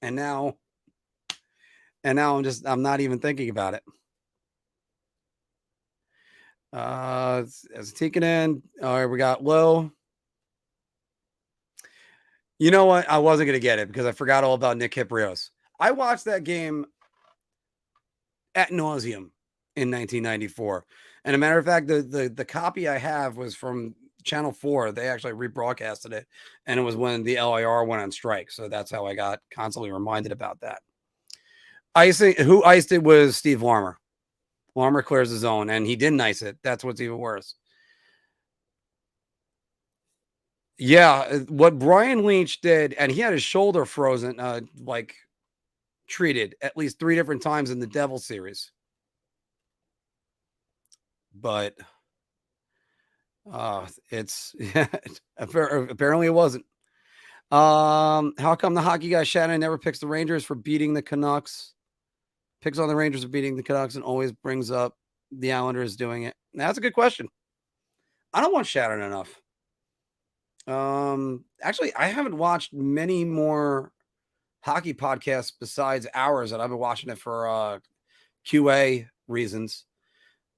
And now I'm not even thinking about it. As taken in. All right, we got low. You know what? I wasn't going to get it because I forgot all about Nick Kypreos. I watched that game ad nauseum in 1994. And a matter of fact, the copy I have was from Channel 4. They actually rebroadcasted it. And it was when the LIR went on strike. So that's how I got constantly reminded about that. Who iced it was Steve Larmer. Larmer clears the zone, and he didn't ice it. That's what's even worse. Yeah, what Brian Leach did, and he had his shoulder frozen, like treated at least 3 different times in the Devil series. But it's apparently it wasn't. How come the hockey guy Shannon never picks the Rangers for beating the Canucks? Picks on the Rangers for beating the Canucks and always brings up the Islanders doing it. That's a good question. I don't want Shannon enough. Actually, I haven't watched many more hockey podcasts besides ours, and I've been watching it for QA reasons.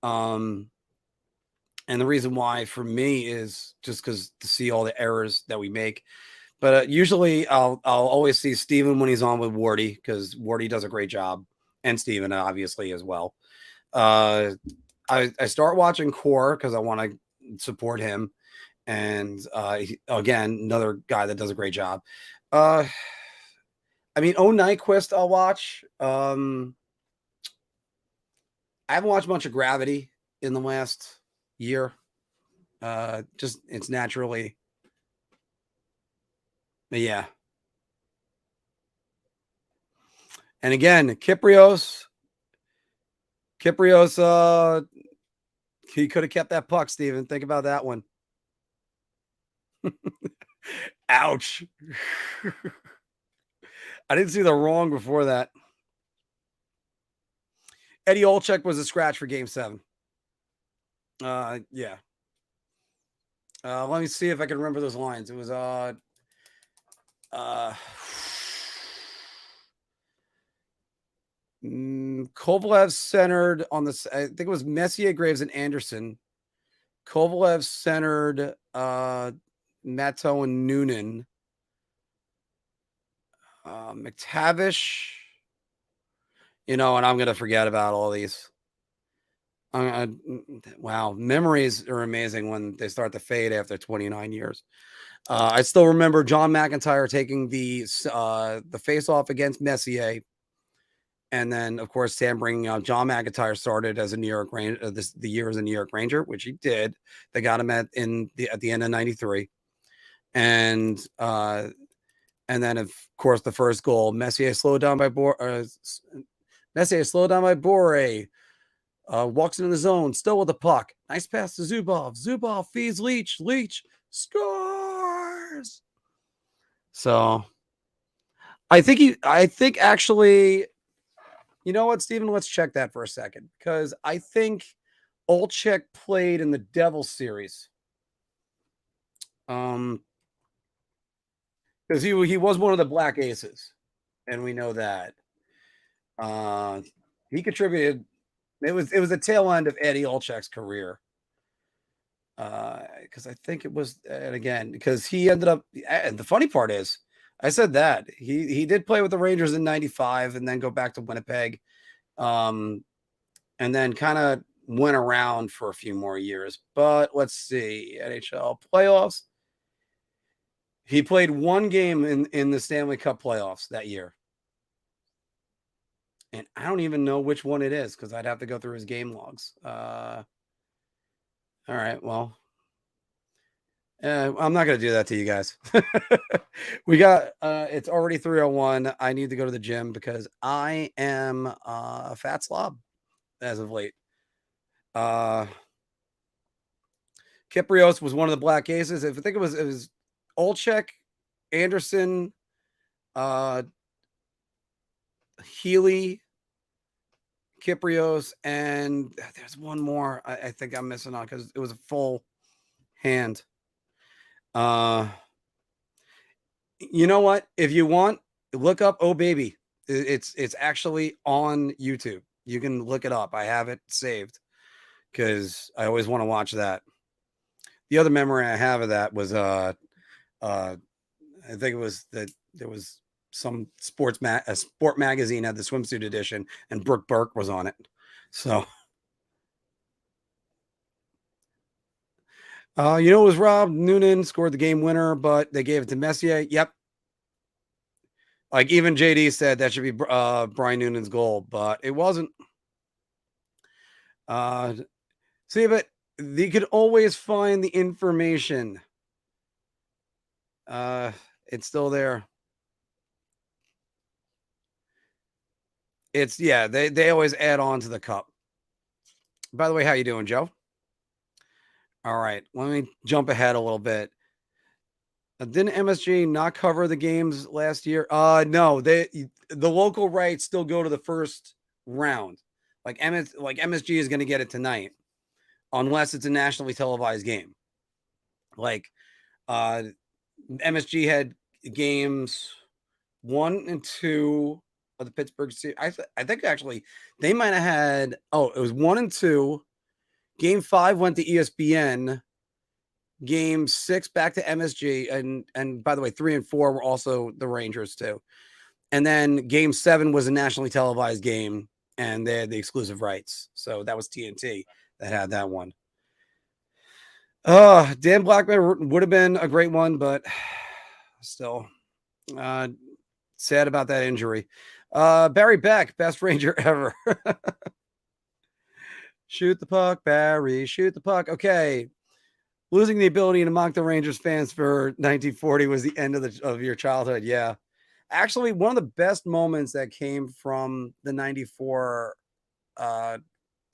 And the reason why for me is just because to see all the errors that we make. But usually I'll always see Steven when he's on with Wardy because Wardy does a great job, and Steven obviously as well. I start watching Core because I want to support him. And again, another guy that does a great job. I mean, Nyquist I'll watch. I haven't watched much of Gravity in the last year. Just it's naturally. But yeah. And again, Kypreos, he could have kept that puck, Steven. Think about that one. Ouch. I didn't see the wrong before that. Eddie Olczyk was a scratch for Game 7. Yeah. Let me see if I can remember those lines. It was Kovalev centered on the. I think it was Messier, Graves, and Anderson. Kovalev centered Matto and Noonan. McTavish. You know, and I'm going to forget about all these. Wow, memories are amazing when they start to fade after 29 years. I still remember John McIntyre taking the face-off against Messier. And then, of course, Sam bringing out John McIntyre started as a New York Ranger, the year as a New York Ranger, which he did. They got him at the end of '93, and then of course the first goal, Messier slowed down by Bore. Walks into the zone, still with the puck. Nice pass to Zubov. Zubov feeds Leach. Leach scores. So, I think actually. You know what, Steven? Let's check that for a second because I think Olczyk played in the Devil series. Because he was one of the Black Aces, and we know that. He contributed. It was a tail end of Eddie Olczyk's career. Because I think it was, and again, because he ended up. And the funny part is, I said that he did play with the Rangers in '95 and then go back to Winnipeg, and then kind of went around for a few more years. But let's see, NHL playoffs. He played one game in the Stanley Cup playoffs that year, and I don't even know which one it is because I'd have to go through his game logs. All right, well. I'm not going to do that to you guys. We got, it's already 3:01. I need to go to the gym because I am a fat slob as of late. Kiprios was one of the black aces. If I think it was Olchek, Anderson, Healy, Kiprios, and there's one more I think I'm missing on because it was a full hand. You know what? If you want, look up Oh Baby. It's actually on YouTube. You can look it up. I have it saved because I always want to watch that. The other memory I have of that was I think it was that there was some a sport magazine had the swimsuit edition and Brooke Burke was on it. So you know, it was Rob Noonan scored the game winner, but they gave it to Messier. Yep. Like even JD said that should be Brian Noonan's goal, but it wasn't. See, but they could always find the information. It's still there. It's yeah, they always add on to the cup. By the way, how you doing, Joe? All right, let me jump ahead a little bit. Didn't MSG not cover the games last year? No, the local rights still go to the first round. Like MSG is going to get it tonight, unless it's a nationally televised game. Like MSG had games 1 and 2 of the Pittsburgh series. I think actually they might have had. Oh, it was 1 and 2. Game 5 went to ESPN. Game 6 back to MSG, and by the way, 3 and 4 were also the Rangers too. And then Game 7 was a nationally televised game, and they had the exclusive rights. So that was TNT that had that one. Dan Blackman would have been a great one, but still, sad about that injury. Barry Beck, best Ranger ever. Shoot the puck, Barry. Shoot the puck. Okay. Losing the ability to mock the Rangers fans for 1940 was the end of your childhood. Yeah. Actually, one of the best moments that came from the 94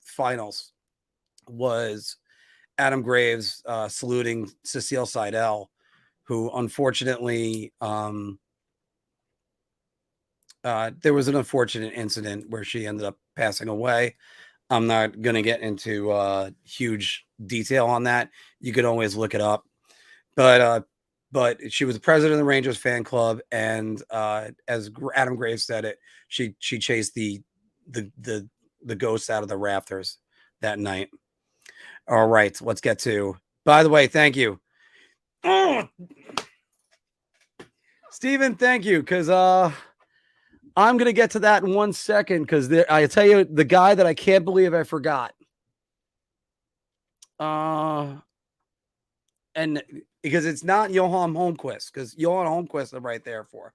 finals was Adam Graves saluting Cecile Seidel, who unfortunately there was an unfortunate incident where she ended up passing away. I'm not going to get into huge detail on that. You could always look it up. But she was the president of the Rangers fan club, and as Adam Graves said it, she chased the ghosts out of the rafters that night. All right, let's get to. By the way, thank you, Steven. Thank you, because I'm going to get to that in 1 second because I tell you, the guy that I can't believe I forgot. And because it's not Johan Holmquist, because Johan Holmquist I'm right there for.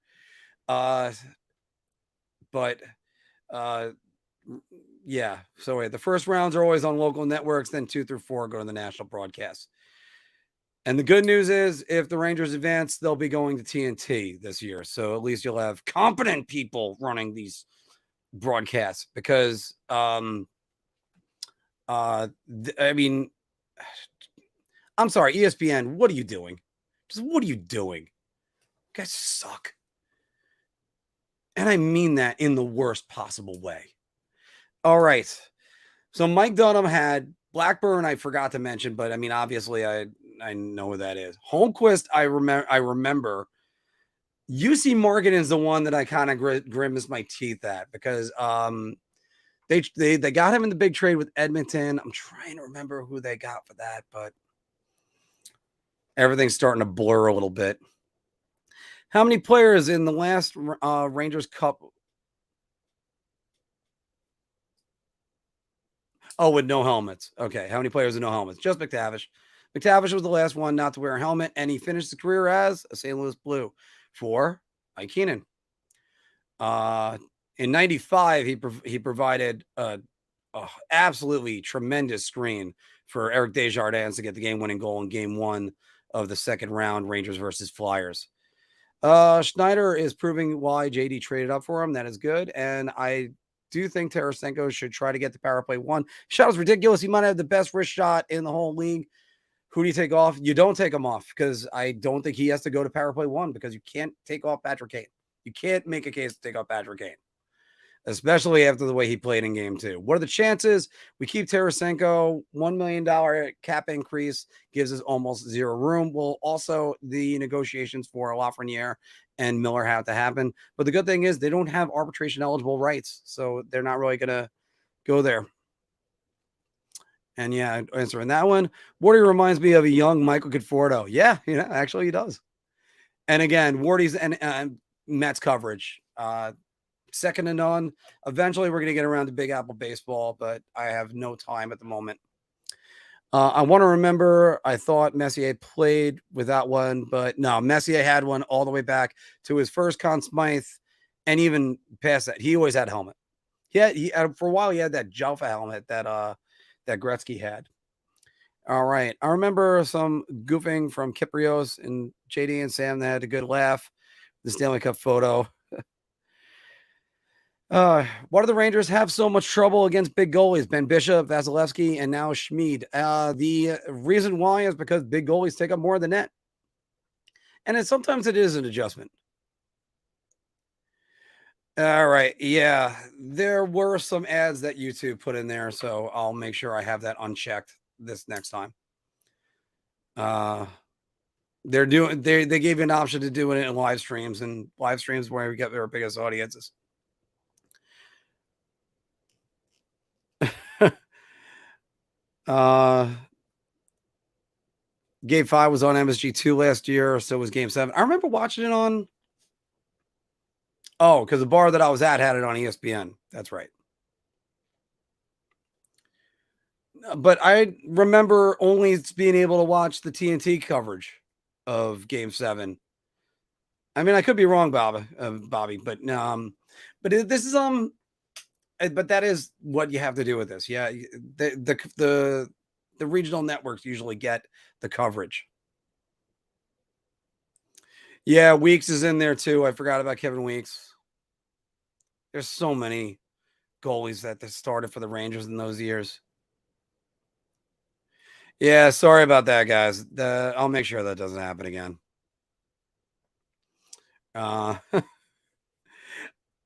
Yeah. So wait, the first rounds are always on local networks, then 2 through 4 go to the national broadcast. And the good news is, if the Rangers advance, they'll be going to TNT this year. So at least you'll have competent people running these broadcasts because, I mean, I'm sorry, ESPN, what are you doing? Just what are you doing? You guys suck. And I mean that in the worst possible way. All right. So Mike Dunham had Blackburn, I forgot to mention, but I mean, obviously I know who that is. Holmquist, I remember. UC Morgan is the one that I kind of grimaced my teeth at because they got him in the big trade with Edmonton. I'm trying to remember who they got for that, but everything's starting to blur a little bit. How many players in the last Rangers Cup? Oh, with no helmets. Okay. How many players with no helmets? Just McTavish. McTavish was the last one not to wear a helmet, and he finished his career as a St. Louis Blue for Mike Keenan. In 95, he provided a absolutely tremendous screen for Eric Desjardins to get the game-winning goal in Game 1 of the second round, Rangers versus Flyers. Schneider is proving why JD traded up for him. That is good. And I do think Tarasenko should try to get the power play one. Shot is ridiculous. He might have the best wrist shot in the whole league. Who do you take off? You don't take him off, because I don't think he has to go to power play one, because you can't take off Patrick Kane. You can't make a case to take off Patrick Kane, especially after the way he played in game 2. What are the chances? We keep Tarasenko. $1 million cap increase gives us almost zero room. Well, also the negotiations for Lafreniere and Miller have to happen. But the good thing is they don't have arbitration eligible rights, so they're not really going to go there. And yeah, answering that one, Wardy reminds me of a young Michael Conforto. Yeah, actually he does. And again, Wardy's and Mets coverage, second to none. Eventually, we're going to get around to Big Apple baseball, but I have no time at the moment. I want to remember, I thought Messier played without one, but no, Messier had one all the way back to his first Conn Smythe, and even past that, he always had a helmet. For a while, he had that Jalfa helmet that Gretzky had. All right. I remember some goofing from Kiprios and JD and Sam that had a good laugh. The Stanley Cup photo. Why do the Rangers have so much trouble against big goalies? Ben Bishop, Vasilevsky, and now Schmid. The reason why is because big goalies take up more of the net. And sometimes it is an adjustment. All right. Yeah, there were some ads that YouTube put in there, so I'll make sure I have that unchecked this next time. They gave you an option to do it in live streams, and live streams where we get their biggest audiences. Game 5 was on MSG2 last year, so was Game 7. I remember watching it on. Oh, because the bar that I was at had it on ESPN. That's right. But I remember only being able to watch the TNT coverage of Game 7. I mean, I could be wrong, Bobby, but this is but that is what you have to do with this. Yeah, the regional networks usually get the coverage. Yeah, Weeks is in there too. I forgot about Kevin Weeks. There's so many goalies that started for the Rangers in those years. Yeah, sorry about that, guys. I'll make sure that doesn't happen again.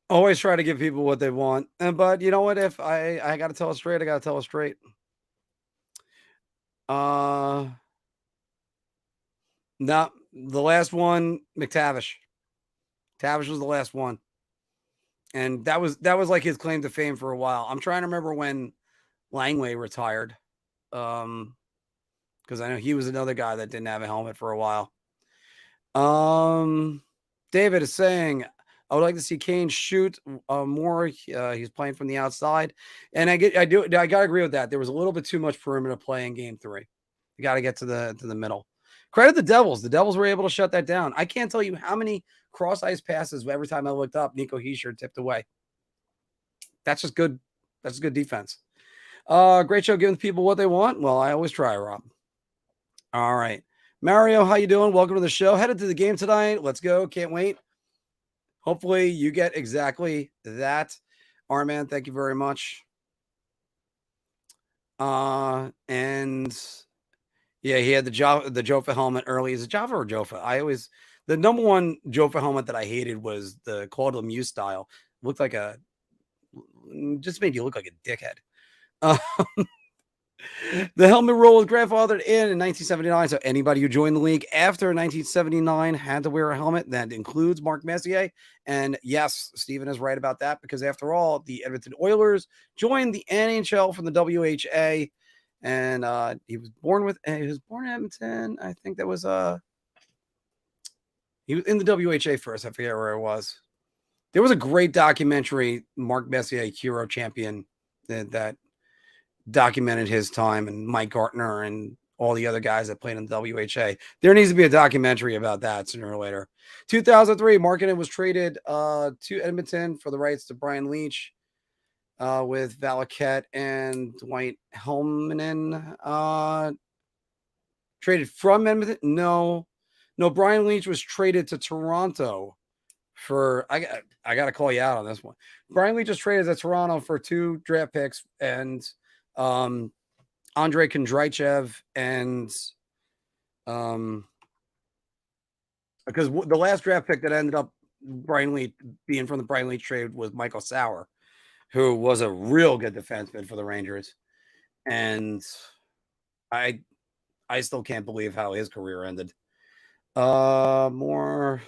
Always try to give people what they want. But you know what? If I got to tell it straight, I got to tell it straight. No, the last one, McTavish. Tavish was the last one. And that was like his claim to fame for a while. I'm trying to remember when Langway retired. Because I know he was another guy that didn't have a helmet for a while. David is saying, I would like to see Kane shoot more. He's playing from the outside. And I got to agree with that. There was a little bit too much perimeter play in Game 3. You got to get to the middle. Credit the Devils. The Devils were able to shut that down. I can't tell you how many cross ice passes every time I looked up, Nico Hischier tipped away. That's just good. That's good defense. Great show giving people what they want. Well, I always try, Rob. All right. Mario, how you doing? Welcome to the show. Headed to the game tonight. Let's go. Can't wait. Hopefully you get exactly that. Arman, thank you very much. And yeah, he had the Jofa helmet early. Is it Java or Jofa? The number one Jofa helmet that I hated was the Claude Lemieux style. Looked like just made you look like a dickhead. The helmet rule was grandfathered in 1979. So anybody who joined the league after 1979 had to wear a helmet. That includes Marc Messier. And yes, Steven is right about that, because after all, the Edmonton Oilers joined the NHL from the WHA. And he was born in Edmonton. I think that was he was in the WHA first. I forget where it was. There was a great documentary, Marc Messier, Hero Champion, that documented his time, and Mike Gartner and all the other guys that played in the WHA. There needs to be a documentary about that sooner or later. 2003, Markkanen was traded to Edmonton for the rights to Brian Leetch with Valaket and Dwight Helmanen. Traded from Edmonton? No. Brian Leetch was traded to Toronto for I got to call you out on this one. Brian Leetch was traded to Toronto for 2 draft picks and Andrei Kondrachev and because the last draft pick that ended up Brian Leetch being from the Brian Leetch trade was Michael Sauer, who was a real good defenseman for the Rangers. And I still can't believe how his career ended. More.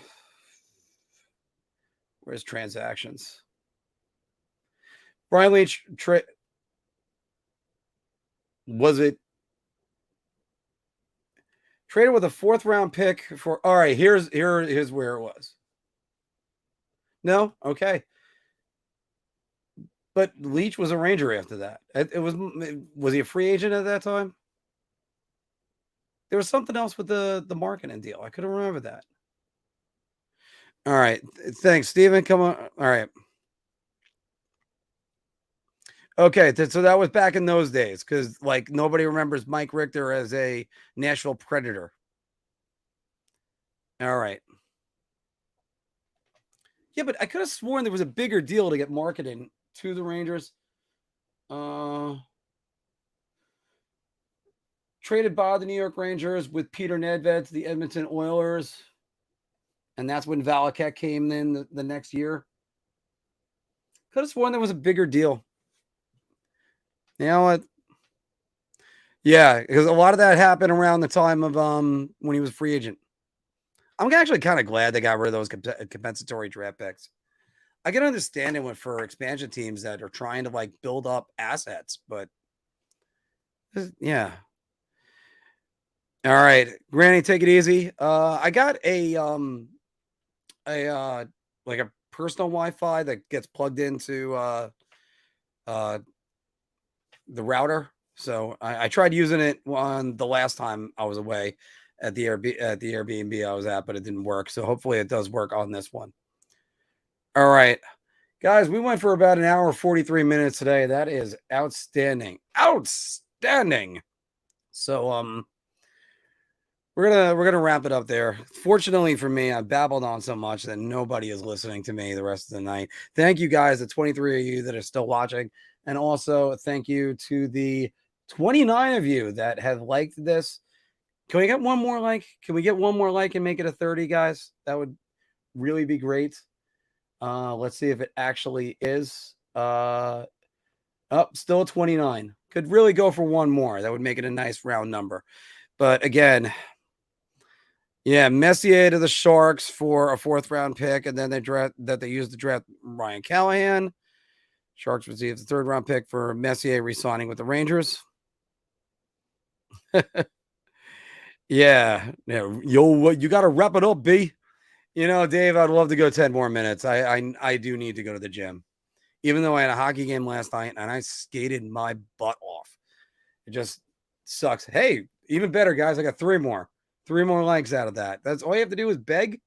Where's transactions? Brian Leetch was it traded with a 4th round pick for? All right, here's where it was. No, okay. But Leetch was a Ranger after that. Was he a free agent at that time? There was something else with the marketing deal. I couldn't remember that. All right. Thanks, Steven. Come on. All right. Okay. So that was back in those days because, like, nobody remembers Mike Richter as a Nashville Predator. All right. Yeah, but I could have sworn there was a bigger deal to get marketing to the Rangers. Traded by the New York Rangers with Peter Nedved to the Edmonton Oilers. And that's when Valakek came in the next year. Could have sworn there was a bigger deal. You know what? Yeah, because a lot of that happened around the time of when he was a free agent. I'm actually kind of glad they got rid of those compensatory draft picks. I can understand it for expansion teams that are trying to like build up assets, but yeah. All right, Granny, take it easy. I got a like a personal Wi-Fi that gets plugged into the router. So I tried using it on the last time I was away at the Airbnb I was at, but it didn't work. So hopefully it does work on this one. All right, guys, we went for about an hour 43 minutes today. That is outstanding. Outstanding. So we're gonna wrap it up there. Fortunately for me, I babbled on so much that nobody is listening to me the rest of the night. Thank you guys, the 23 of you that are still watching, and also thank you to the 29 of you that have liked this. Can we get one more like? Can we get one more like and make it a 30, guys? That would really be great. Let's see if it actually is. Still 29. Could really go for one more. That would make it a nice round number. But again, yeah, Messier to the Sharks for a 4th round pick, and then they used to draft Ryan Callahan. Sharks received the 3rd round pick for Messier re-signing with the Rangers. Yeah, you got to wrap it up, B. You know, Dave, I'd love to go 10 more minutes. I do need to go to the gym, even though I had a hockey game last night and I skated my butt off. It just sucks. Hey, even better, guys. I got 3 more likes out of that. That's all you have to do is beg.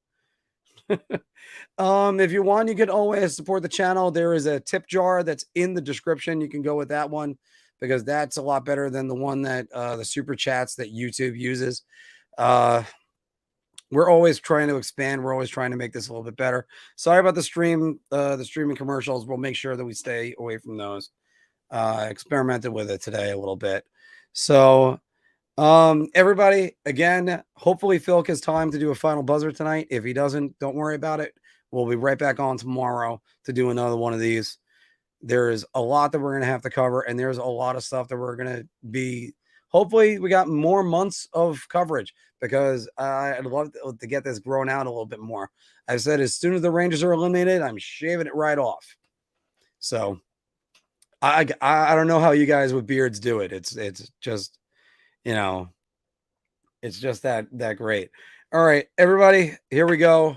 If you want, you can always support the channel. There is a tip jar that's in the description. You can go with that one because that's a lot better than the one that the super chats that YouTube uses. We're always trying to expand. We're always trying to make this a little bit better. Sorry about the streaming commercials. We'll make sure that we stay away from those. Experimented with it today a little bit. So everybody, again, hopefully Phil has time to do a final buzzer tonight. If he doesn't, don't worry about it. We'll be right back on tomorrow to do another one of these. There's a lot that we're going to have to cover, and there's a lot of stuff that we're going to be. Hopefully, we got more months of coverage because I'd love to get this grown out a little bit more. I said as soon as the Rangers are eliminated, I'm shaving it right off. So I don't know how you guys with beards do it. It's just, you know, it's just that great. All right, everybody, here we go.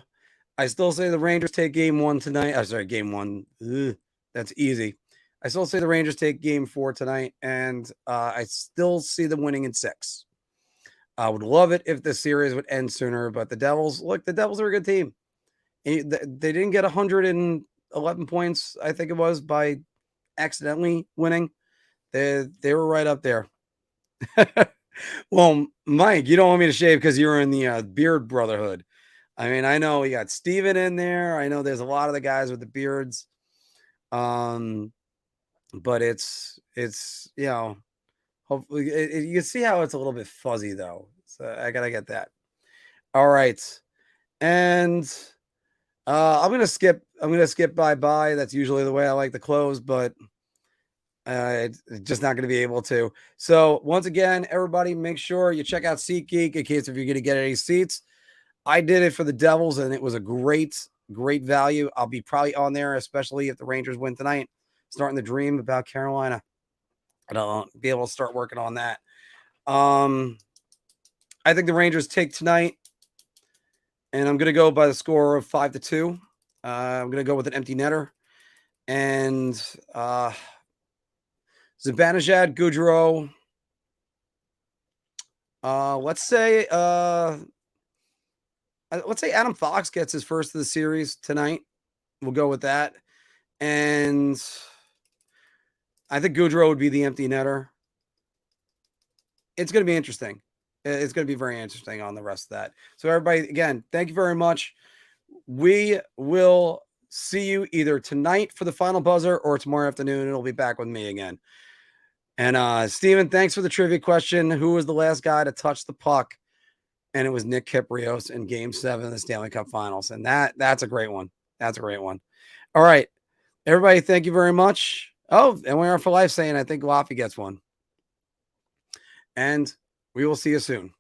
I still say the Rangers take game 1 tonight. I'm sorry, game 1. Ugh, that's easy. I still say the Rangers take game 4 tonight, and I still see them winning in 6. I would love it if the series would end sooner, but the Devils are a good team. They didn't get 111 points, I think it was, by accidentally winning. They were right up there. Well, Mike, you don't want me to shave because you were in the beard brotherhood. I mean, I know we got Steven in there. I know there's a lot of the guys with the beards. But it's hopefully you can see how it's a little bit fuzzy though. So I gotta get that. All right. And I'm gonna skip bye. That's usually the way I like to close, but it's just not going to be able to. So once again, everybody, make sure you check out SeatGeek in case if you're going to get any seats. I did it for the Devils, and it was a great value. I'll be probably on there, especially if the Rangers win tonight. Starting to dream about Carolina, and I'll be able to start working on that. I think the Rangers take tonight, and I'm going to go by the score of 5-2. I'm going to go with an empty netter, and Zibanejad, Goudreau. Let's say Adam Fox gets his first of the series tonight. We'll go with that. And I think Goudreau would be the empty netter. It's going to be interesting. It's going to be very interesting on the rest of that. So everybody, again, thank you very much. We will see you either tonight for the final buzzer or tomorrow afternoon. It'll be back with me again. And Steven, thanks for the trivia question. Who was the last guy to touch the puck? And it was Nick Kypreos in Game 7 of the Stanley Cup Finals. And that's a great one. That's a great one. All right. Everybody, thank you very much. Oh, and we are for life saying I think Laffy gets one. And we will see you soon.